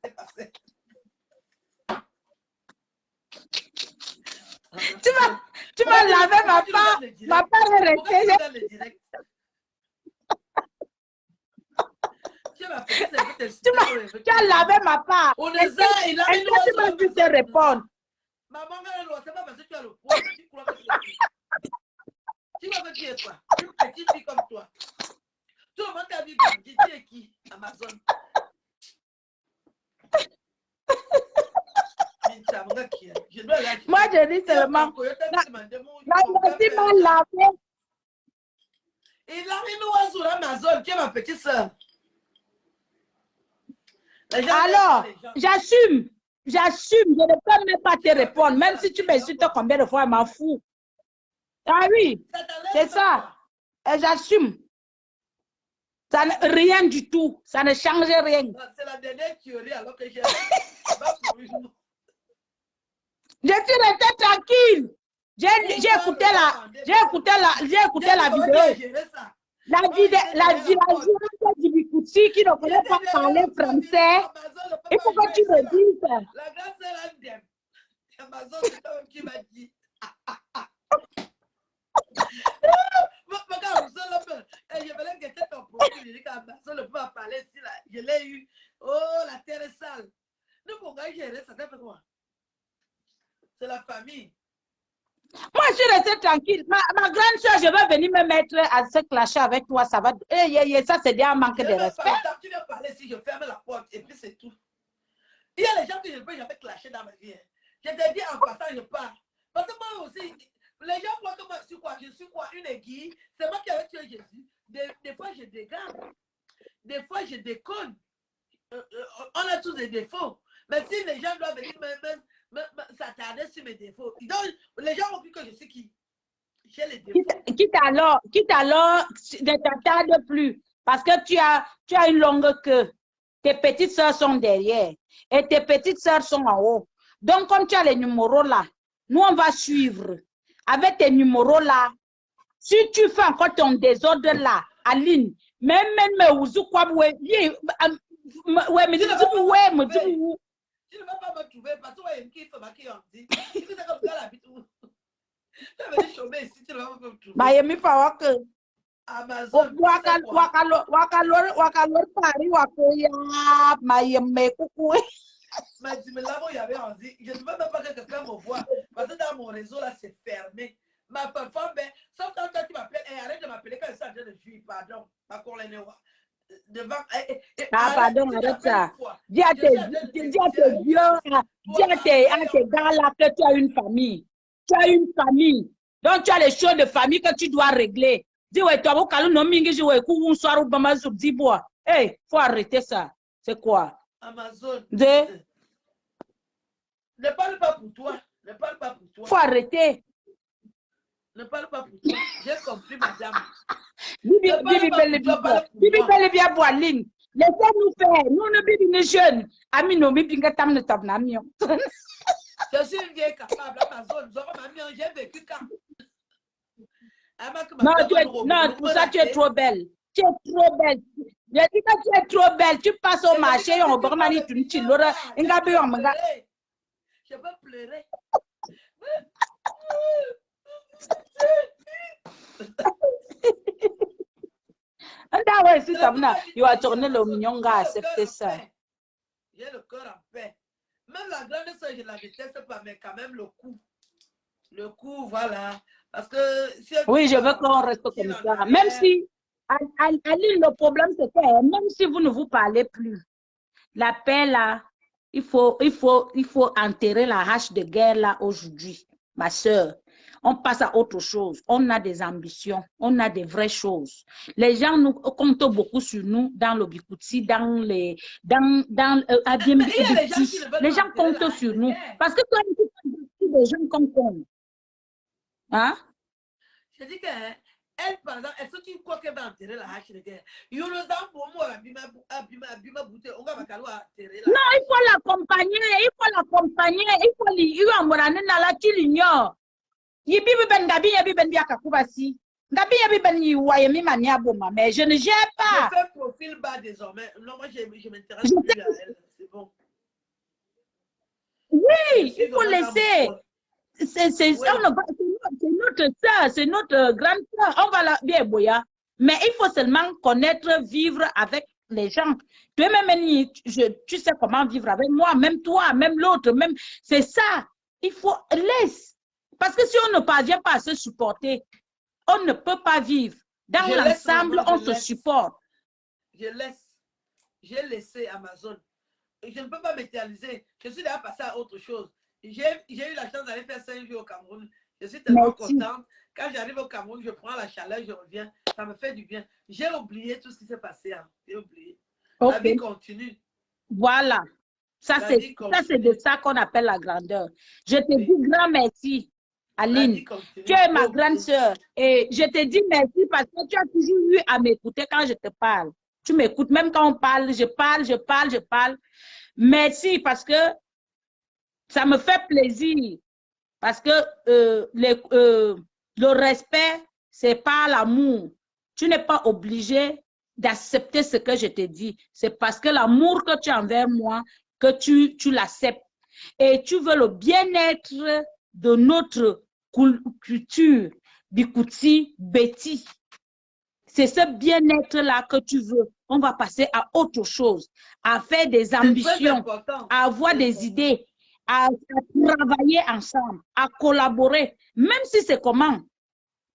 Tu m'as lavé ma part. Ma part est restée. Tu as lavé ma part. Est-ce que tu m'as dû te répondre? Maman, c'est pas parce que tu as le poids que tu crois que tu es. Tu vas me dire quoi? Une petite fille comme toi. Tout le monde t'a vu grandir. Tu es qui? Amazon. Moi, je dis seulement. La petite m'a lavé. Il a mis nous sur Amazon. Tu es ma petite soeur. Alors, j'assume. J'assume. Je ne peux même pas te répondre. Même si tu m'insultes combien de fois, je m'en fous. Ah oui, c'est ça. Et j'assume. Ça rien du tout. Ça ne change rien. C'est la dernière théorie alors que j'ai. Je suis restée tranquille. J'ai écouté la vidéo. La vidéo du Bikouti qui ne connaît pas parler français. Il faut que tu me dises. La grande sœur Amazon, c'est toi qui m'a dit. Je voulais guetter ton profil. Je dis qu'Amazon ne peut pas parler ici. Je l'ai eu. Oh, la terre est sale. Nous, pour gérer ça, fait quoi? C'est la famille. Moi, je suis restée tranquille. Ma grande soeur, je vais venir me mettre à se clasher avec toi. Ça va. Ça, c'est déjà un manque de respect. Tu viens parler si je ferme la porte et puis c'est tout. Il y a les gens que je ne peux jamais clasher dans ma vie. Je te dis en passant, je pars. Parce que moi aussi, les gens croient que moi, je suis quoi? Une aiguille. C'est moi qui avais tué Jésus. Des fois, je dégage. Des fois, je déconne. On a tous des défauts. Mais si les gens doivent venir s'attarder sur mes défauts, donc, les gens ont vu que je sais qui. J'ai les défauts. Quitte alors, ne t'attarde plus. Parce que tu as une longue queue. Tes petites soeurs sont derrière. Et tes petites soeurs sont en haut. Donc, comme tu as les numéros là, nous, on va suivre. Avec tes numéros là, si tu fais encore ton désordre là, Aline, même quoi, tu ne vas pas me trouver parce que tu es qui en dit. Tu es comme ça l'habitude. Tu vas venir chômer ici, tu ne vas pas me trouver. Mayemi Fawak. Amazon. Wakalor Paris, Wakoya, Mayemi Koukou. Mais là, il y avait en dit. Je ne veux même pas que quelqu'un me voit. Parce que dans mon réseau là, c'est fermé. Ma femme, sauf quand tu m'appelles, arrête de m'appeler quand je suis en train de fuir, pardon. Pas qu'on l'ait devant. Pardon, arrête ça. Dis à tes gars là que tu as une famille. Tu as une famille. Donc, tu as les choses de famille que tu dois régler. Dis, ouais, toi, hey, faut arrêter ça. C'est quoi? Amazon. Ne parle pas pour toi. Ne parle pas pour toi. Faut arrêter. Ne parle pas pour toi. J'ai compris, madame. Laissez-nous faire. Nous ne sommes pas jeunes. Ami, nous sommes pas jeunes. Je suis une vieille capable. Amazon, j'ai vécu quand. Non, pour ça, tu es trop belle. Tu es trop belle. Je dis que tu es trop belle. Tu passes au marché, on va demander tu ne l'auras. Je peux pleurer. You are tourné le mignon gars, accepter ça. J'ai le cœur en paix. Même la grande soeur, je ne la déteste pas, mais quand même le coup. Le coup, voilà. Parce que si oui, je veux qu'on reste comme ça. Même si, Aline, le problème c'est que même si vous ne vous parlez plus, la paix là, il faut enterrer la hache de guerre là aujourd'hui, ma soeur. on passe à autre chose. On a des ambitions, on a des vraies choses. Les gens nous comptent beaucoup sur nous dans le Bikutsi, dans les, Airbnb Mais il y a et les gens qui ne veulent les pas gens enterrer la comptent hache sur de nous. guerre. Parce que toi, des gens comptent. Hein? Je dis qu'elle, par exemple, est-ce que tu crois qu'elle va enterrer la hache de guerre? Il y a le temps pour moi, Abima Bouté, on va enterrer la Non, hache. il faut l'accompagner, il faut lui la tu l'ignores. Yibi ben gabi yabi ben biaka kubasi. Gabi yabi ben yiwaye mi mania boma, mais je ne gère pas. Je fais profil bas désormais. Non, moi, je m'intéresse plus à elle. C'est bon. Oui, il faut laisser. C'est Oui. notre soeur, c'est notre grande soeur. On va la bien boya. Mais il faut seulement connaître, vivre avec les gens. Toi-même, tu sais comment vivre avec moi, même toi, même l'autre, même. C'est ça. Il faut laisse. Parce que si on ne parvient pas à se supporter, on ne peut pas vivre. Dans l'ensemble, on se supporte. Je laisse. J'ai laissé Amazon. Je ne peux pas m'éterniser. Je suis déjà passée à autre chose. J'ai eu la chance d'aller faire 5 jours au Cameroun. Je suis tellement contente. Quand j'arrive au Cameroun, je prends la chaleur, je reviens. Ça me fait du bien. J'ai oublié tout ce qui s'est passé. Hein. J'ai oublié. Okay. La vie continue. Voilà. Ça, c'est de ça qu'on appelle la grandeur. Je te dis grand merci, Aline. Tu es ma grande sœur. Et je te dis merci parce que tu as toujours eu à m'écouter quand je te parle. Tu m'écoutes, même quand on parle, je parle. Merci parce que ça me fait plaisir. Parce que le respect, c'est pas l'amour. Tu n'es pas obligé d'accepter ce que je te dis. C'est parce que l'amour que tu as envers moi, que tu l'acceptes. Et tu veux le bien-être de notre culture, Bikutsi, Beti. C'est ce bien-être-là que tu veux. On va passer à autre chose, à faire des ambitions, à avoir des idées, à travailler ensemble, à collaborer, même si c'est comment.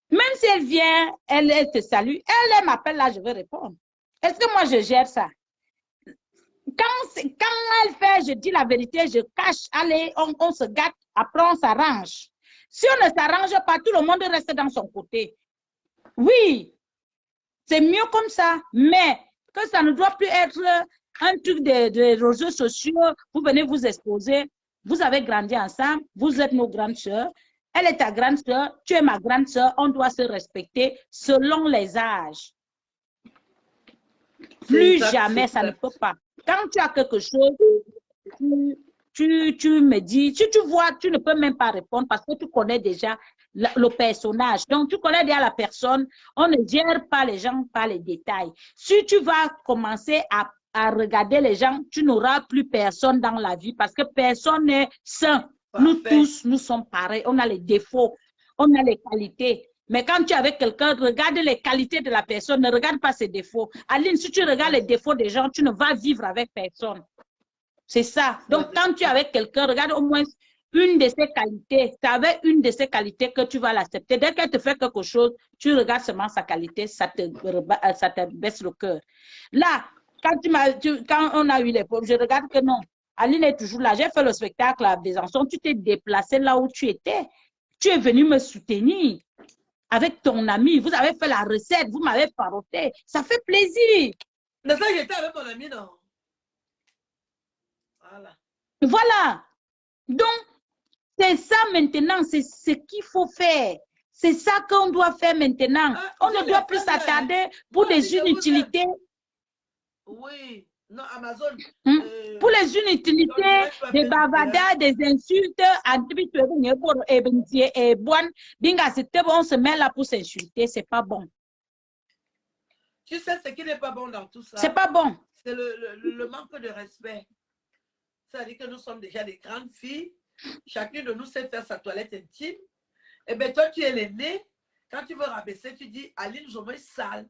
Même si elle vient, elle te salue, elle m'appelle là, je vais répondre. Est-ce que moi, je gère ça? Quand elle fait, je dis la vérité, je cache, allez, on se gâte, après on s'arrange. Si on ne s'arrange pas, tout le monde reste dans son côté. Oui, c'est mieux comme ça, mais que ça ne doit plus être un truc des réseaux sociaux, vous venez vous exposer, vous avez grandi ensemble, vous êtes nos grandes sœurs, elle est ta grande sœur, tu es ma grande sœur, on doit se respecter selon les âges. Plus jamais, ça ne peut pas. Quand tu as quelque chose, tu me dis, si tu vois, tu ne peux même pas répondre parce que tu connais déjà le personnage. Donc, tu connais déjà la personne. On ne gère pas les gens par les détails. Si tu vas commencer à regarder les gens, tu n'auras plus personne dans la vie parce que personne n'est sain. Nous tous, nous sommes pareils. On a les défauts, on a les qualités. Mais quand tu es avec quelqu'un, regarde les qualités de la personne, ne regarde pas ses défauts. Aline, si tu regardes les défauts des gens, tu ne vas vivre avec personne. C'est ça. Donc, quand tu es avec quelqu'un, regarde au moins une de ses qualités. Tu avais une de ses qualités que tu vas l'accepter. Dès qu'elle te fait quelque chose, tu regardes seulement sa qualité, ça te baisse le cœur. Là, quand on a eu les problèmes, je regarde que non. Aline est toujours là. J'ai fait le spectacle à Besançon. Tu t'es déplacé là où tu étais. Tu es venu me soutenir avec ton ami. Vous avez fait la recette. Vous m'avez paroté. Ça fait plaisir. Mais ça, j'étais avec mon ami, non? Voilà. Donc, c'est ça maintenant, c'est ce qu'il faut faire. C'est ça qu'on doit faire maintenant. On ne doit plus s'attarder pour des inutilités. Oui, non, Amazon. Pour les inutilités, des bavadards, des insultes, on se met là pour s'insulter, c'est pas bon. Tu sais ce qui n'est pas bon dans tout ça? C'est pas bon. C'est le manque de respect. C'est-à-dire que nous sommes déjà des grandes filles. Chacune de nous sait faire sa toilette intime. Et bien, toi, tu es l'aîné. Quand tu veux rabaisser, tu dis, Aline, je me sale.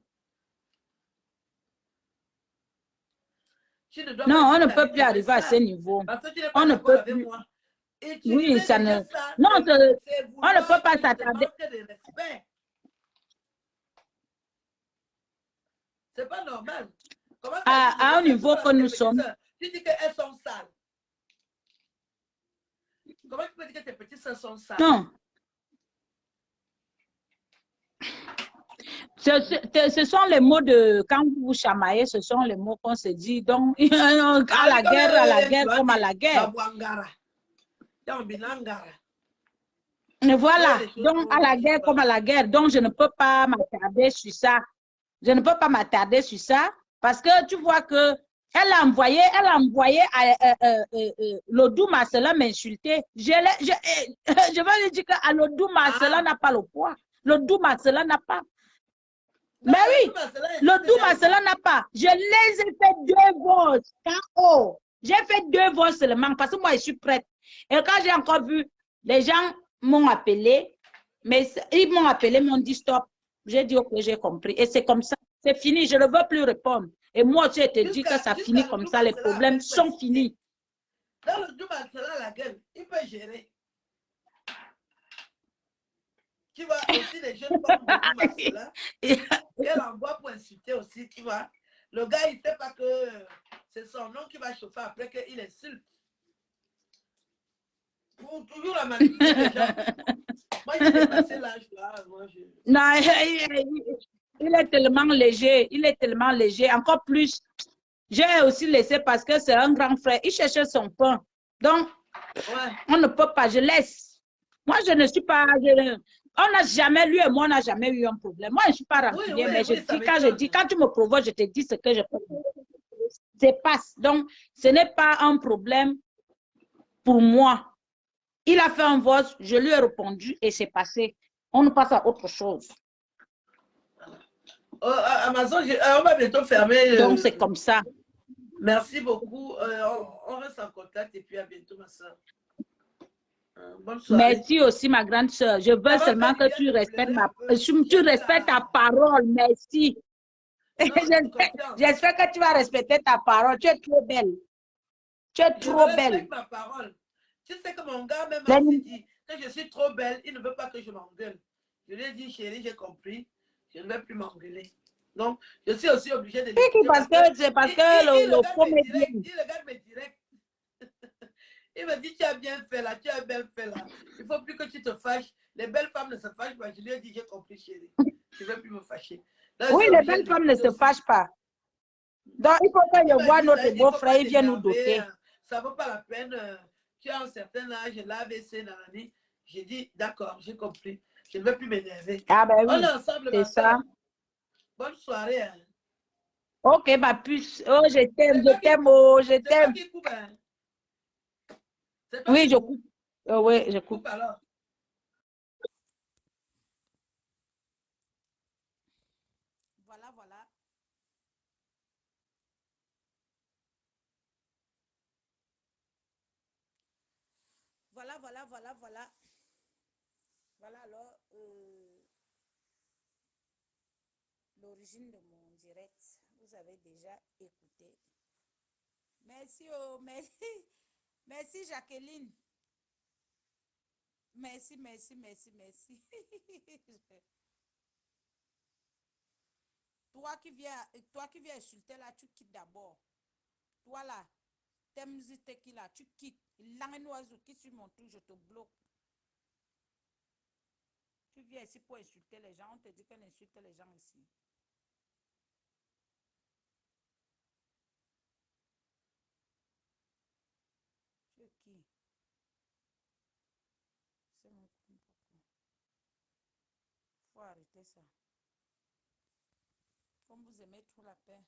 Non, on ne peut plus arriver à ce niveau. Parce que tu n'es pas d'accord avec moi. Et tu oui, ça ne... Ça, non, on ne peut pas s'attarder. C'est pas normal. À un niveau que nous sommes. Tu dis qu'elles sont sales. Comment tu peux dire que tes petites soeurs sont sales? Non. Ce sont les mots de quand vous vous chamaillez, ce sont les mots qu'on se dit. Donc, à la guerre, comme à la guerre. Et voilà, donc à la guerre comme à la guerre. Donc, je ne peux pas m'attarder sur ça. Je ne peux pas m'attarder sur ça parce que tu vois que elle a envoyé Lodou Marcelin m'insulter. Je vais lui dire que Lodou Marcelin n'a pas le poids. Lodou Marcelin n'a pas. Mais oui, Lodou Marcelin n'a pas. Je les ai fait 2 votes. KO. J'ai fait 2 votes seulement parce que moi, je suis prête. Et quand j'ai encore vu, les gens m'ont appelé, mais ils m'ont appelé, m'ont dit stop. J'ai dit ok, j'ai compris. Et c'est comme ça. C'est fini, je ne veux plus répondre. Et moi, je te dis que ça finit comme ça, les problèmes sont finis. Dans le Douma, la gueule, il peut gérer. Tu vois, aussi les jeunes comme Douma, Marcela, qu'elle envoie pour insulter aussi, tu vois. Le gars, il ne sait pas que c'est son nom qui va chauffer après qu'il insulte. Pour toujours la manipuler les gens. Moi, j'ai dépassé l'âge là. Non, il est tellement léger. Il est tellement léger. Encore plus, j'ai aussi laissé parce que c'est un grand frère. Il cherchait son pain. Donc, on ne peut pas. Je laisse. Moi, je ne suis pas. On n'a jamais, lui et moi, on n'a jamais eu un problème. Moi, je ne suis pas rancunier, mais quand tu me provoques, je te dis ce que je peux. C'est passe. Donc, ce n'est pas un problème pour moi. Il a fait un vote, je lui ai répondu et c'est passé. On nous passe à autre chose. Amazon, on va bientôt fermer. Donc, c'est comme ça. Merci beaucoup. On reste en contact et puis à bientôt, ma soeur. Bonne soirée. Merci aussi, ma grande soeur. Je veux seulement que tu respectes ta parole. Merci. J'espère que tu vas respecter ta parole. Tu es trop belle. Tu es trop belle. Ma parole. Tu sais que mon gars même m'a dit que je suis trop belle. Il ne veut pas que je m'engueule. Je lui ai dit, chérie, j'ai compris. Je ne vais plus m'engueuler. Donc, je suis aussi obligée de l'écouter. C'est parce que le comédien. Il regarde mes directs. Il me dit, tu as bien fait là, tu as bien fait là. Il ne faut plus que tu te fâches. Les belles femmes ne se fâchent pas. Je lui ai dit, j'ai compris, chérie. Je ne vais plus me fâcher. Donc, oui, les belles femmes ne se fâchent pas. Donc, il faut que je vois notre beau-frère, il vient nous doter. Ça ne vaut pas la peine. Tu as un certain âge, l'AVC, nanani. J'ai dit, d'accord, j'ai compris. Je ne vais plus m'énerver. Ah ben oui, on est ensemble, c'est ça. Bonne soirée. Hein. Ok, ma puce. Oh, je t'aime, oh, je t'aime. Oui, je coupe. Oui, je coupe. Alors. Voilà, voilà. Voilà. Voilà alors l'origine de mon direct. Vous avez déjà écouté. Merci, oh, merci. Merci, Jacqueline. Merci. Toi qui viens insulter là, tu quittes d'abord. Toi là, t'aimes qui là, tu quittes. L'oiseau qui sur mon truc, je te bloque. Tu viens ici pour insulter les gens. On te dit qu'on insulte les gens ici. Tu es qui? C'est mon compte. Faut arrêter ça. Comme vous aimez trop la paix.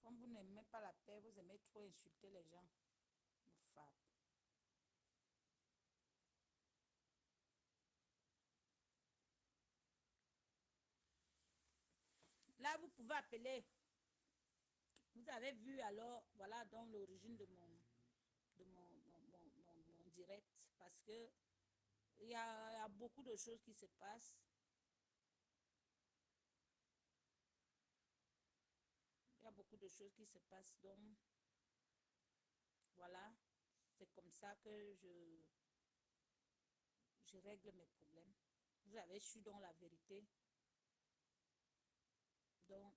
Comme vous n'aimez pas la paix, vous aimez trop insulter les gens. Là, vous pouvez appeler. Vous avez vu alors, voilà donc l'origine de mon direct. Parce que il y a beaucoup de choses qui se passent. Il y a beaucoup de choses qui se passent. Donc, voilà. C'est comme ça que je règle mes problèmes. Vous avez su donc la vérité. Donc,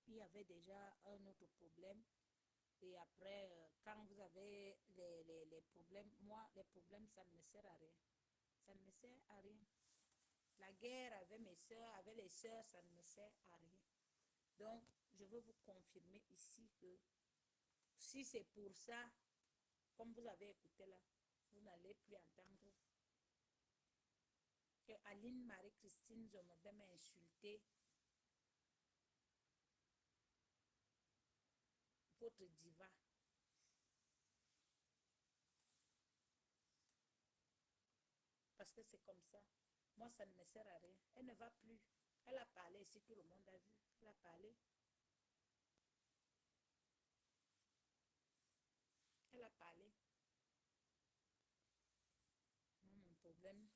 il y avait déjà un autre problème. Et après, quand vous avez les problèmes, moi, les problèmes, ça ne me sert à rien. Ça ne me sert à rien. La guerre avec mes soeurs, avec les soeurs, ça ne me sert à rien. Donc, je veux vous confirmer ici que si c'est pour ça, comme vous avez écouté là, vous n'allez plus entendre que Aline Marie-Christine Zomodé m'a insulté votre diva. Parce que c'est comme ça. Moi, ça ne me sert à rien. Elle ne va plus. Elle a parlé ici, tout le monde a vu. Elle a parlé. Elle a parlé. Mon problème,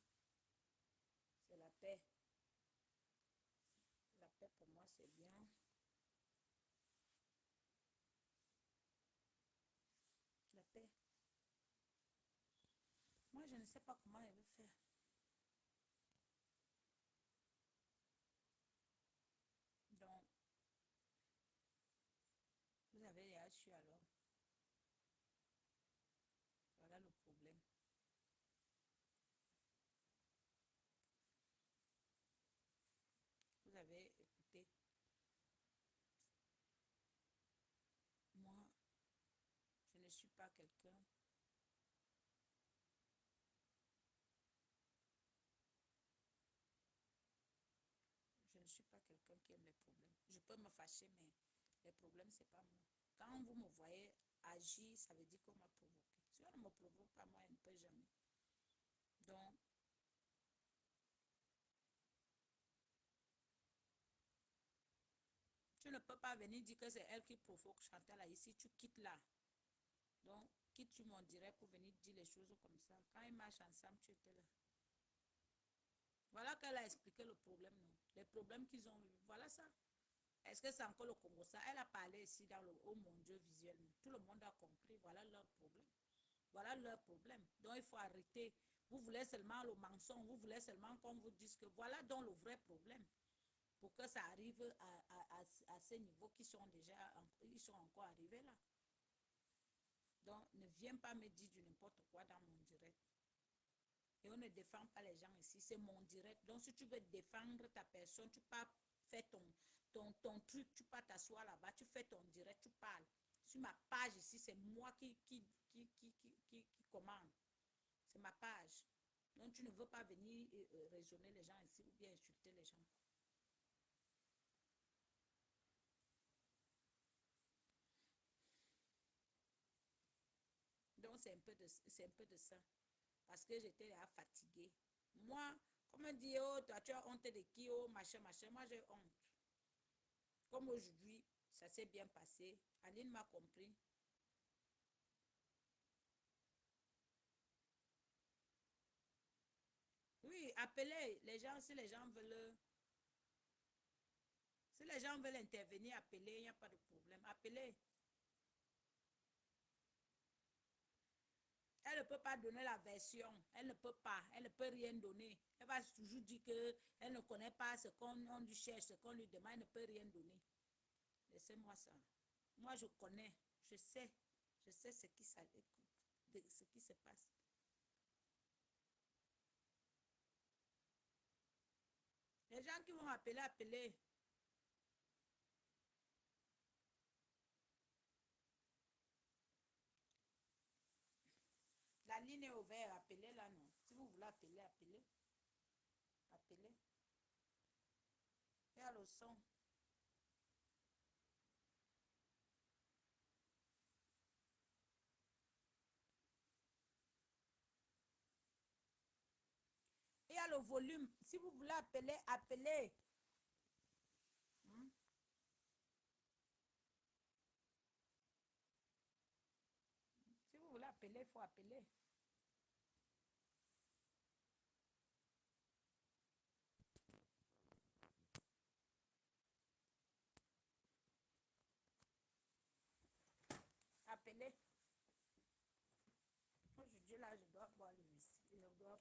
c'est la paix. La paix pour moi, c'est bien. La paix. Moi, je ne sais pas comment elle veut faire. Donc, vous avez les hachis alors. Voilà le problème. Vous avez écouté. Moi, je ne suis pas quelqu'un. Je ne suis pas quelqu'un qui aime les problèmes. Je peux me fâcher, mais les problèmes, c'est pas moi. Quand vous me voyez agir, ça veut dire qu'on m'a provoqué. Si on ne me provoque pas, moi, elle ne peut jamais. Donc, tu ne peux pas venir dire que c'est elle qui provoque Chantal ici. Tu quittes là. Donc, quitte-tu mon direct pour venir dire les choses comme ça. Quand ils marchent ensemble, tu étais là. Voilà qu'elle a expliqué le problème, non? Les problèmes qu'ils ont eu. Voilà ça. Est-ce que c'est encore le Congo ça? Elle a parlé ici dans le Oh mon Dieu visuellement. Tout le monde a compris. Voilà leur problème. Voilà leur problème. Donc, il faut arrêter. Vous voulez seulement le mensonge. Vous voulez seulement qu'on vous dise que voilà donc le vrai problème. Pour que ça arrive à ces niveaux qui sont déjà, ils sont encore arrivés là. Donc, ne viens pas me dire du n'importe quoi dans mon direct. Et on ne défend pas les gens ici, c'est mon direct. Donc, si tu veux défendre ta personne, tu pars faire ton truc, tu pars t'asseoir là-bas, tu fais ton direct, tu parles. Sur ma page ici, c'est moi qui commande. C'est ma page. Donc, tu ne veux pas venir raisonner les gens ici ou bien insulter les gens. Donc, c'est un peu de ça. Parce que j'étais là fatiguée. Moi, comme on dit, oh, toi, tu as honte de qui, oh, machin, machin. Moi, j'ai honte. Comme aujourd'hui, ça s'est bien passé. Aline m'a compris. Oui, appelez les gens, si les gens veulent. Si les gens veulent intervenir, appelez, il n'y a pas de problème. Appelez. Elle ne peut pas donner la version. Elle ne peut pas. Elle ne peut rien donner. Elle va toujours dire qu'elle ne connaît pas ce qu'on lui cherche, ce qu'on lui demande. Elle ne peut rien donner. Laissez-moi ça. Moi, je connais. Je sais. Je sais ce qui se passe. Les gens qui vont appeler, appeler. La ligne est ouverte. Appelez là, non. Si vous voulez appeler, appelez. Appelez. Il y a le son. Il y a le volume. Si vous voulez appeler, appelez. Si vous voulez appeler, il faut appeler. Appelez. Aujourd'hui, là, je dois boire le whisky. Je dois boire.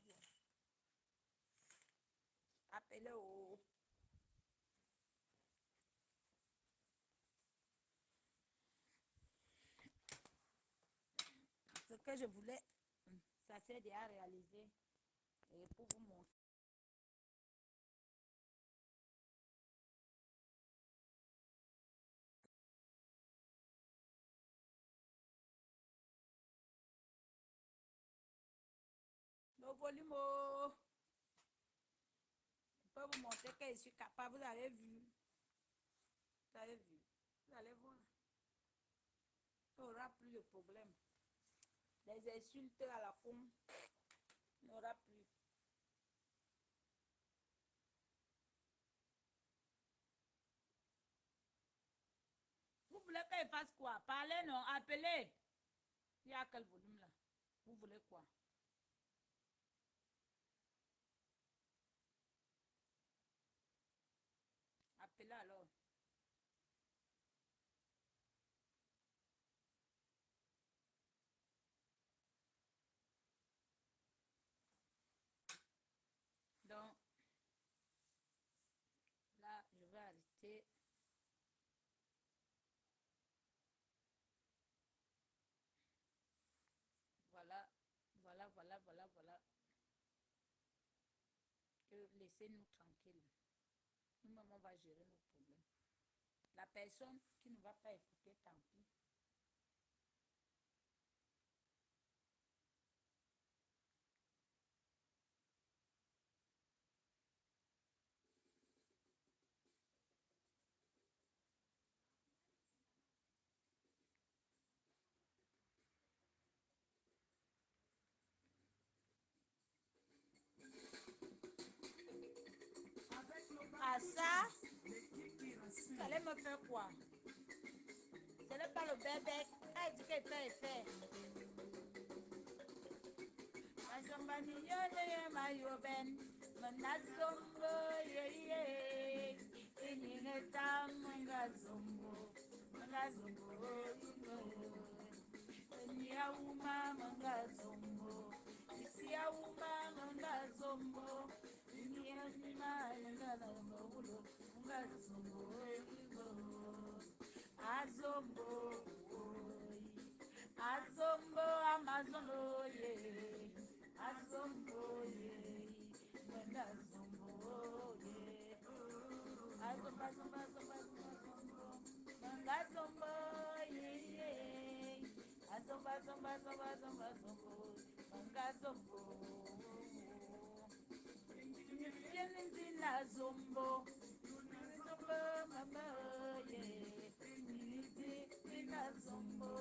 Appelez au... que je voulais, ça s'est déjà réalisé. Et pour vous montrer. Le volume, je peux vous montrer que je suis capable. Vous avez vu. Vous avez vu. Vous allez voir. Il n'y aura plus de problème. Les insultes à la con, il n'y aura plus. Vous voulez qu'il fasse quoi? Parlez, non? Appelez. Il y a quel volume là? Vous voulez quoi? Appelez alors. Donc, là, je vais arrêter. Voilà, voilà. Laissez-nous tranquilles. Nous-mêmes, on va gérer nos problèmes. La personne qui ne va pas écouter, tant pis. Ah ça, vous allez me faire quoi? Ce n'est pas le bébé. Elle dit qu'elle fait effet. Azombo amazono ye, azombo ye, mwenda azombo ye, azombo mwenda azombo ye, azombo mwenda azombo, nzina azombo, azombo mama ye, nzina azombo.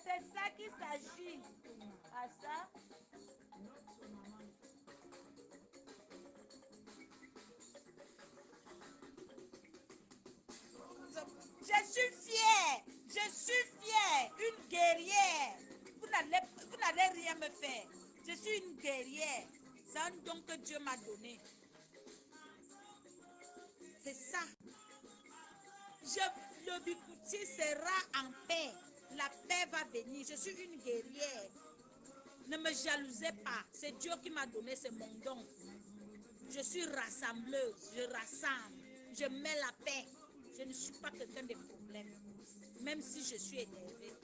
C'est de ça qu'il s'agit. À ça. Je suis fière, une guerrière. Vous n'allez rien me faire. Je suis une guerrière. C'est un don que Dieu m'a donné. C'est ça. Le Bikuti sera en paix. La paix va venir. Je suis une guerrière. Ne me jalousez pas. C'est Dieu qui m'a donné, c'est mon don. Je suis rassembleuse. Je rassemble. Je mets la paix. Je ne suis pas quelqu'un de problème. Même si je suis énervée.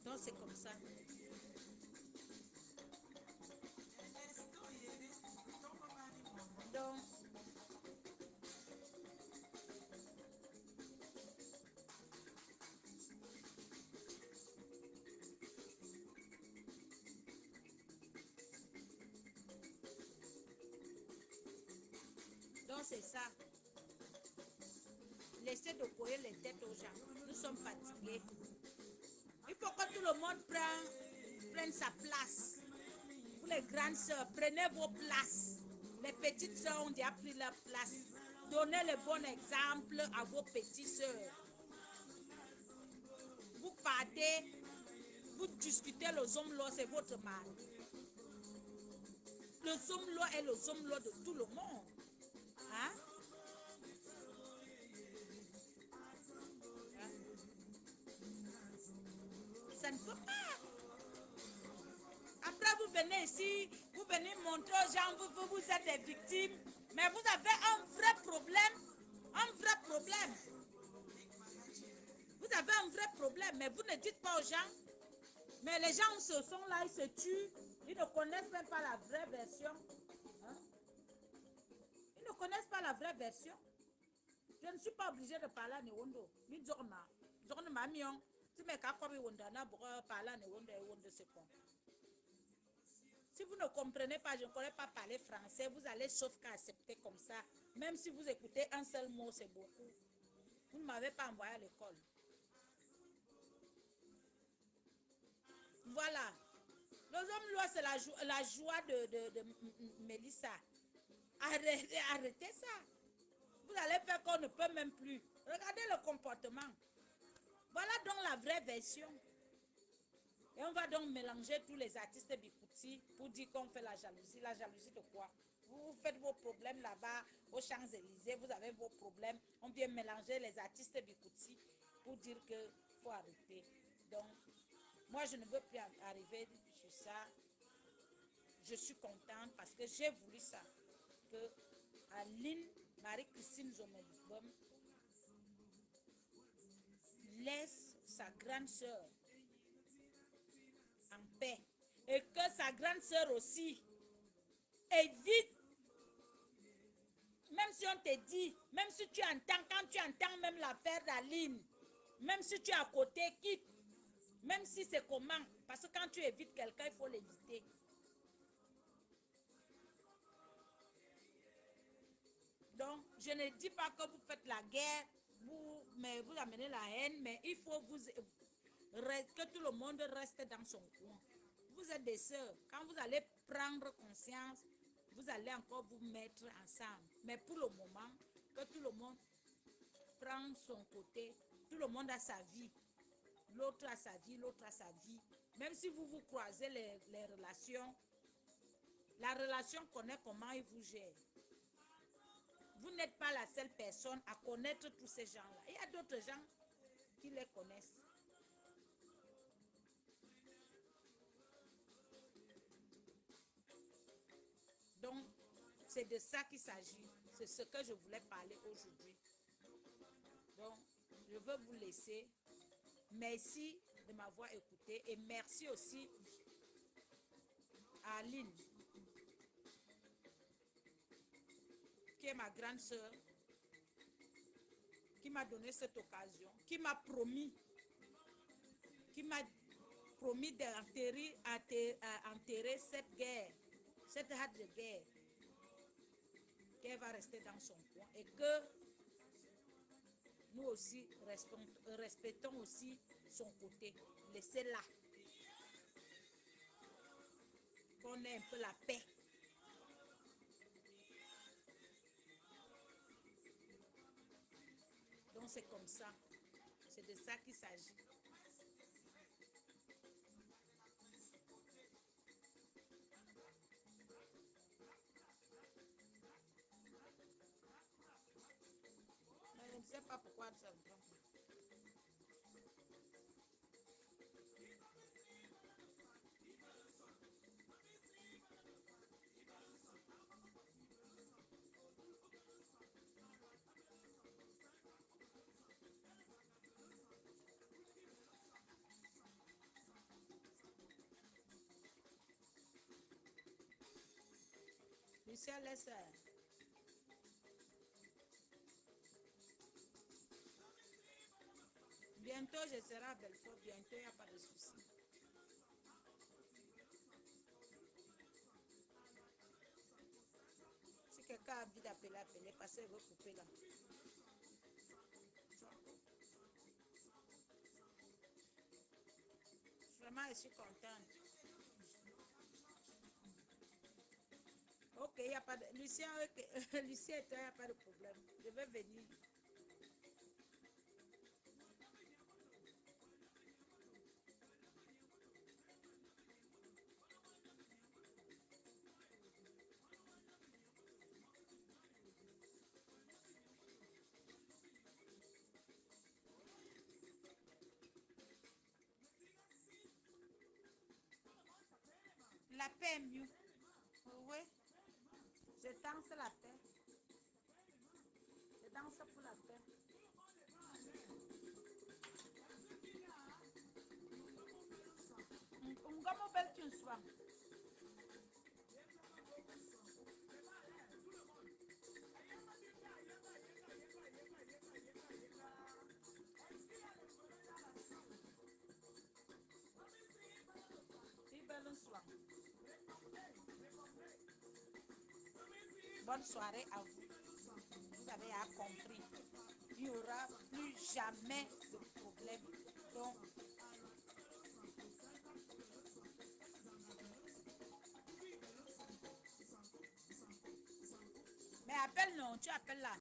Donc c'est comme ça. Donc c'est ça. Laissez de courir les têtes aux gens. Nous sommes fatigués. Il faut que tout le monde prenne sa place. Vous les grandes sœurs, prenez vos places. Les petites sœurs ont déjà pris leur place. donnez le bon exemple à vos petites sœurs. Vous partez, vous discutez le zomblo, c'est votre mari. Le zomblo est le zomblo de tout le monde. Hein? Ça ne peut pas. Après, vous venez ici, vous venez montrer aux gens, vous êtes des victimes, mais vous avez un vrai problème. Un vrai problème. Vous avez un vrai problème, mais vous ne dites pas aux gens. Mais les gens se sont là, ils se tuent. Ils ne connaissent même pas la vraie version. Hein? Ils ne connaissent pas la vraie version. Je ne suis pas obligée de parler à Newondo. Si vous ne comprenez pas, je ne connais pas parler français, vous allez sauf qu'à accepter comme ça. Même si vous écoutez un seul mot, c'est beaucoup. Vous ne m'avez pas envoyé à l'école. Voilà. Le homme loi, c'est la joie de Mélissa. Arrêtez ça. Vous allez faire qu'on ne peut même plus. Regardez le comportement. Voilà donc la vraie version. Et on va donc mélanger tous les artistes Bikouti pour dire qu'on fait la jalousie. La jalousie de quoi? Vous faites vos problèmes là-bas aux Champs-Élysées, vous avez vos problèmes. On vient mélanger les artistes Bikouti pour dire qu'il faut arrêter. Donc, moi, je ne veux plus arriver sur ça. Je suis contente parce que j'ai voulu ça. Que Aline, Marie-Christine Zomelibom laisse sa grande sœur en paix. Et que sa grande sœur aussi évite, même si on te dit, même si tu entends, quand tu entends même l'affaire d'Aline, même si tu es à côté, quitte, même si c'est comment, parce que quand tu évites quelqu'un, il faut l'éviter. Donc, je ne dis pas que vous faites la guerre, mais vous amenez la haine, mais il faut que tout le monde reste dans son coin. Vous êtes des sœurs. Quand vous allez prendre conscience, vous allez encore vous mettre ensemble. Mais pour le moment, que tout le monde prend son côté, tout le monde a sa vie. L'autre a sa vie, l'autre a sa vie. Même si vous vous croisez les relations, la relation connaît comment il vous gère. Vous n'êtes pas la seule personne à connaître tous ces gens-là. Il y a d'autres gens qui les connaissent. Donc, c'est de ça qu'il s'agit. C'est ce que je voulais parler aujourd'hui. Donc, je veux vous laisser. Merci de m'avoir écouté et merci aussi à Aline, qui est ma grande sœur, qui m'a donné cette occasion, qui m'a promis d'enterrer cette guerre, cette hâte de guerre, qu'elle va rester dans son coin et que nous aussi respectons aussi son côté. Laissez-la. Qu'on ait un peu la paix. Donc c'est comme ça. C'est de ça qu'il s'agit. Mais je ne sais pas pourquoi ça me prend. Lucien, laisse. Bientôt, je serai à Belfort. Bientôt, il n'y a pas de souci. Si quelqu'un a envie d'appeler, appelez, parce qu'il veut couper là. Vraiment, je suis contente. Ok. Ok, il n'y a pas de... Lucien, ok. Lucien et toi, il n'y a pas de problème. Je vais venir. La paix est mieux. Oui. Je danse la paix. Je danse pour la paix. Comment belle tu sois? Bonne soirée à vous. Vous avez compris. Il n'y aura plus jamais de problème. Donc, mais appelle non, tu appelles là.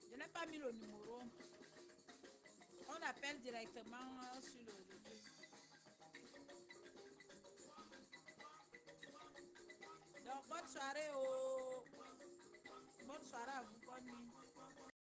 Je n'ai pas mis le numéro. On appelle directement sur le truc. Donc, bonne soirée à vous.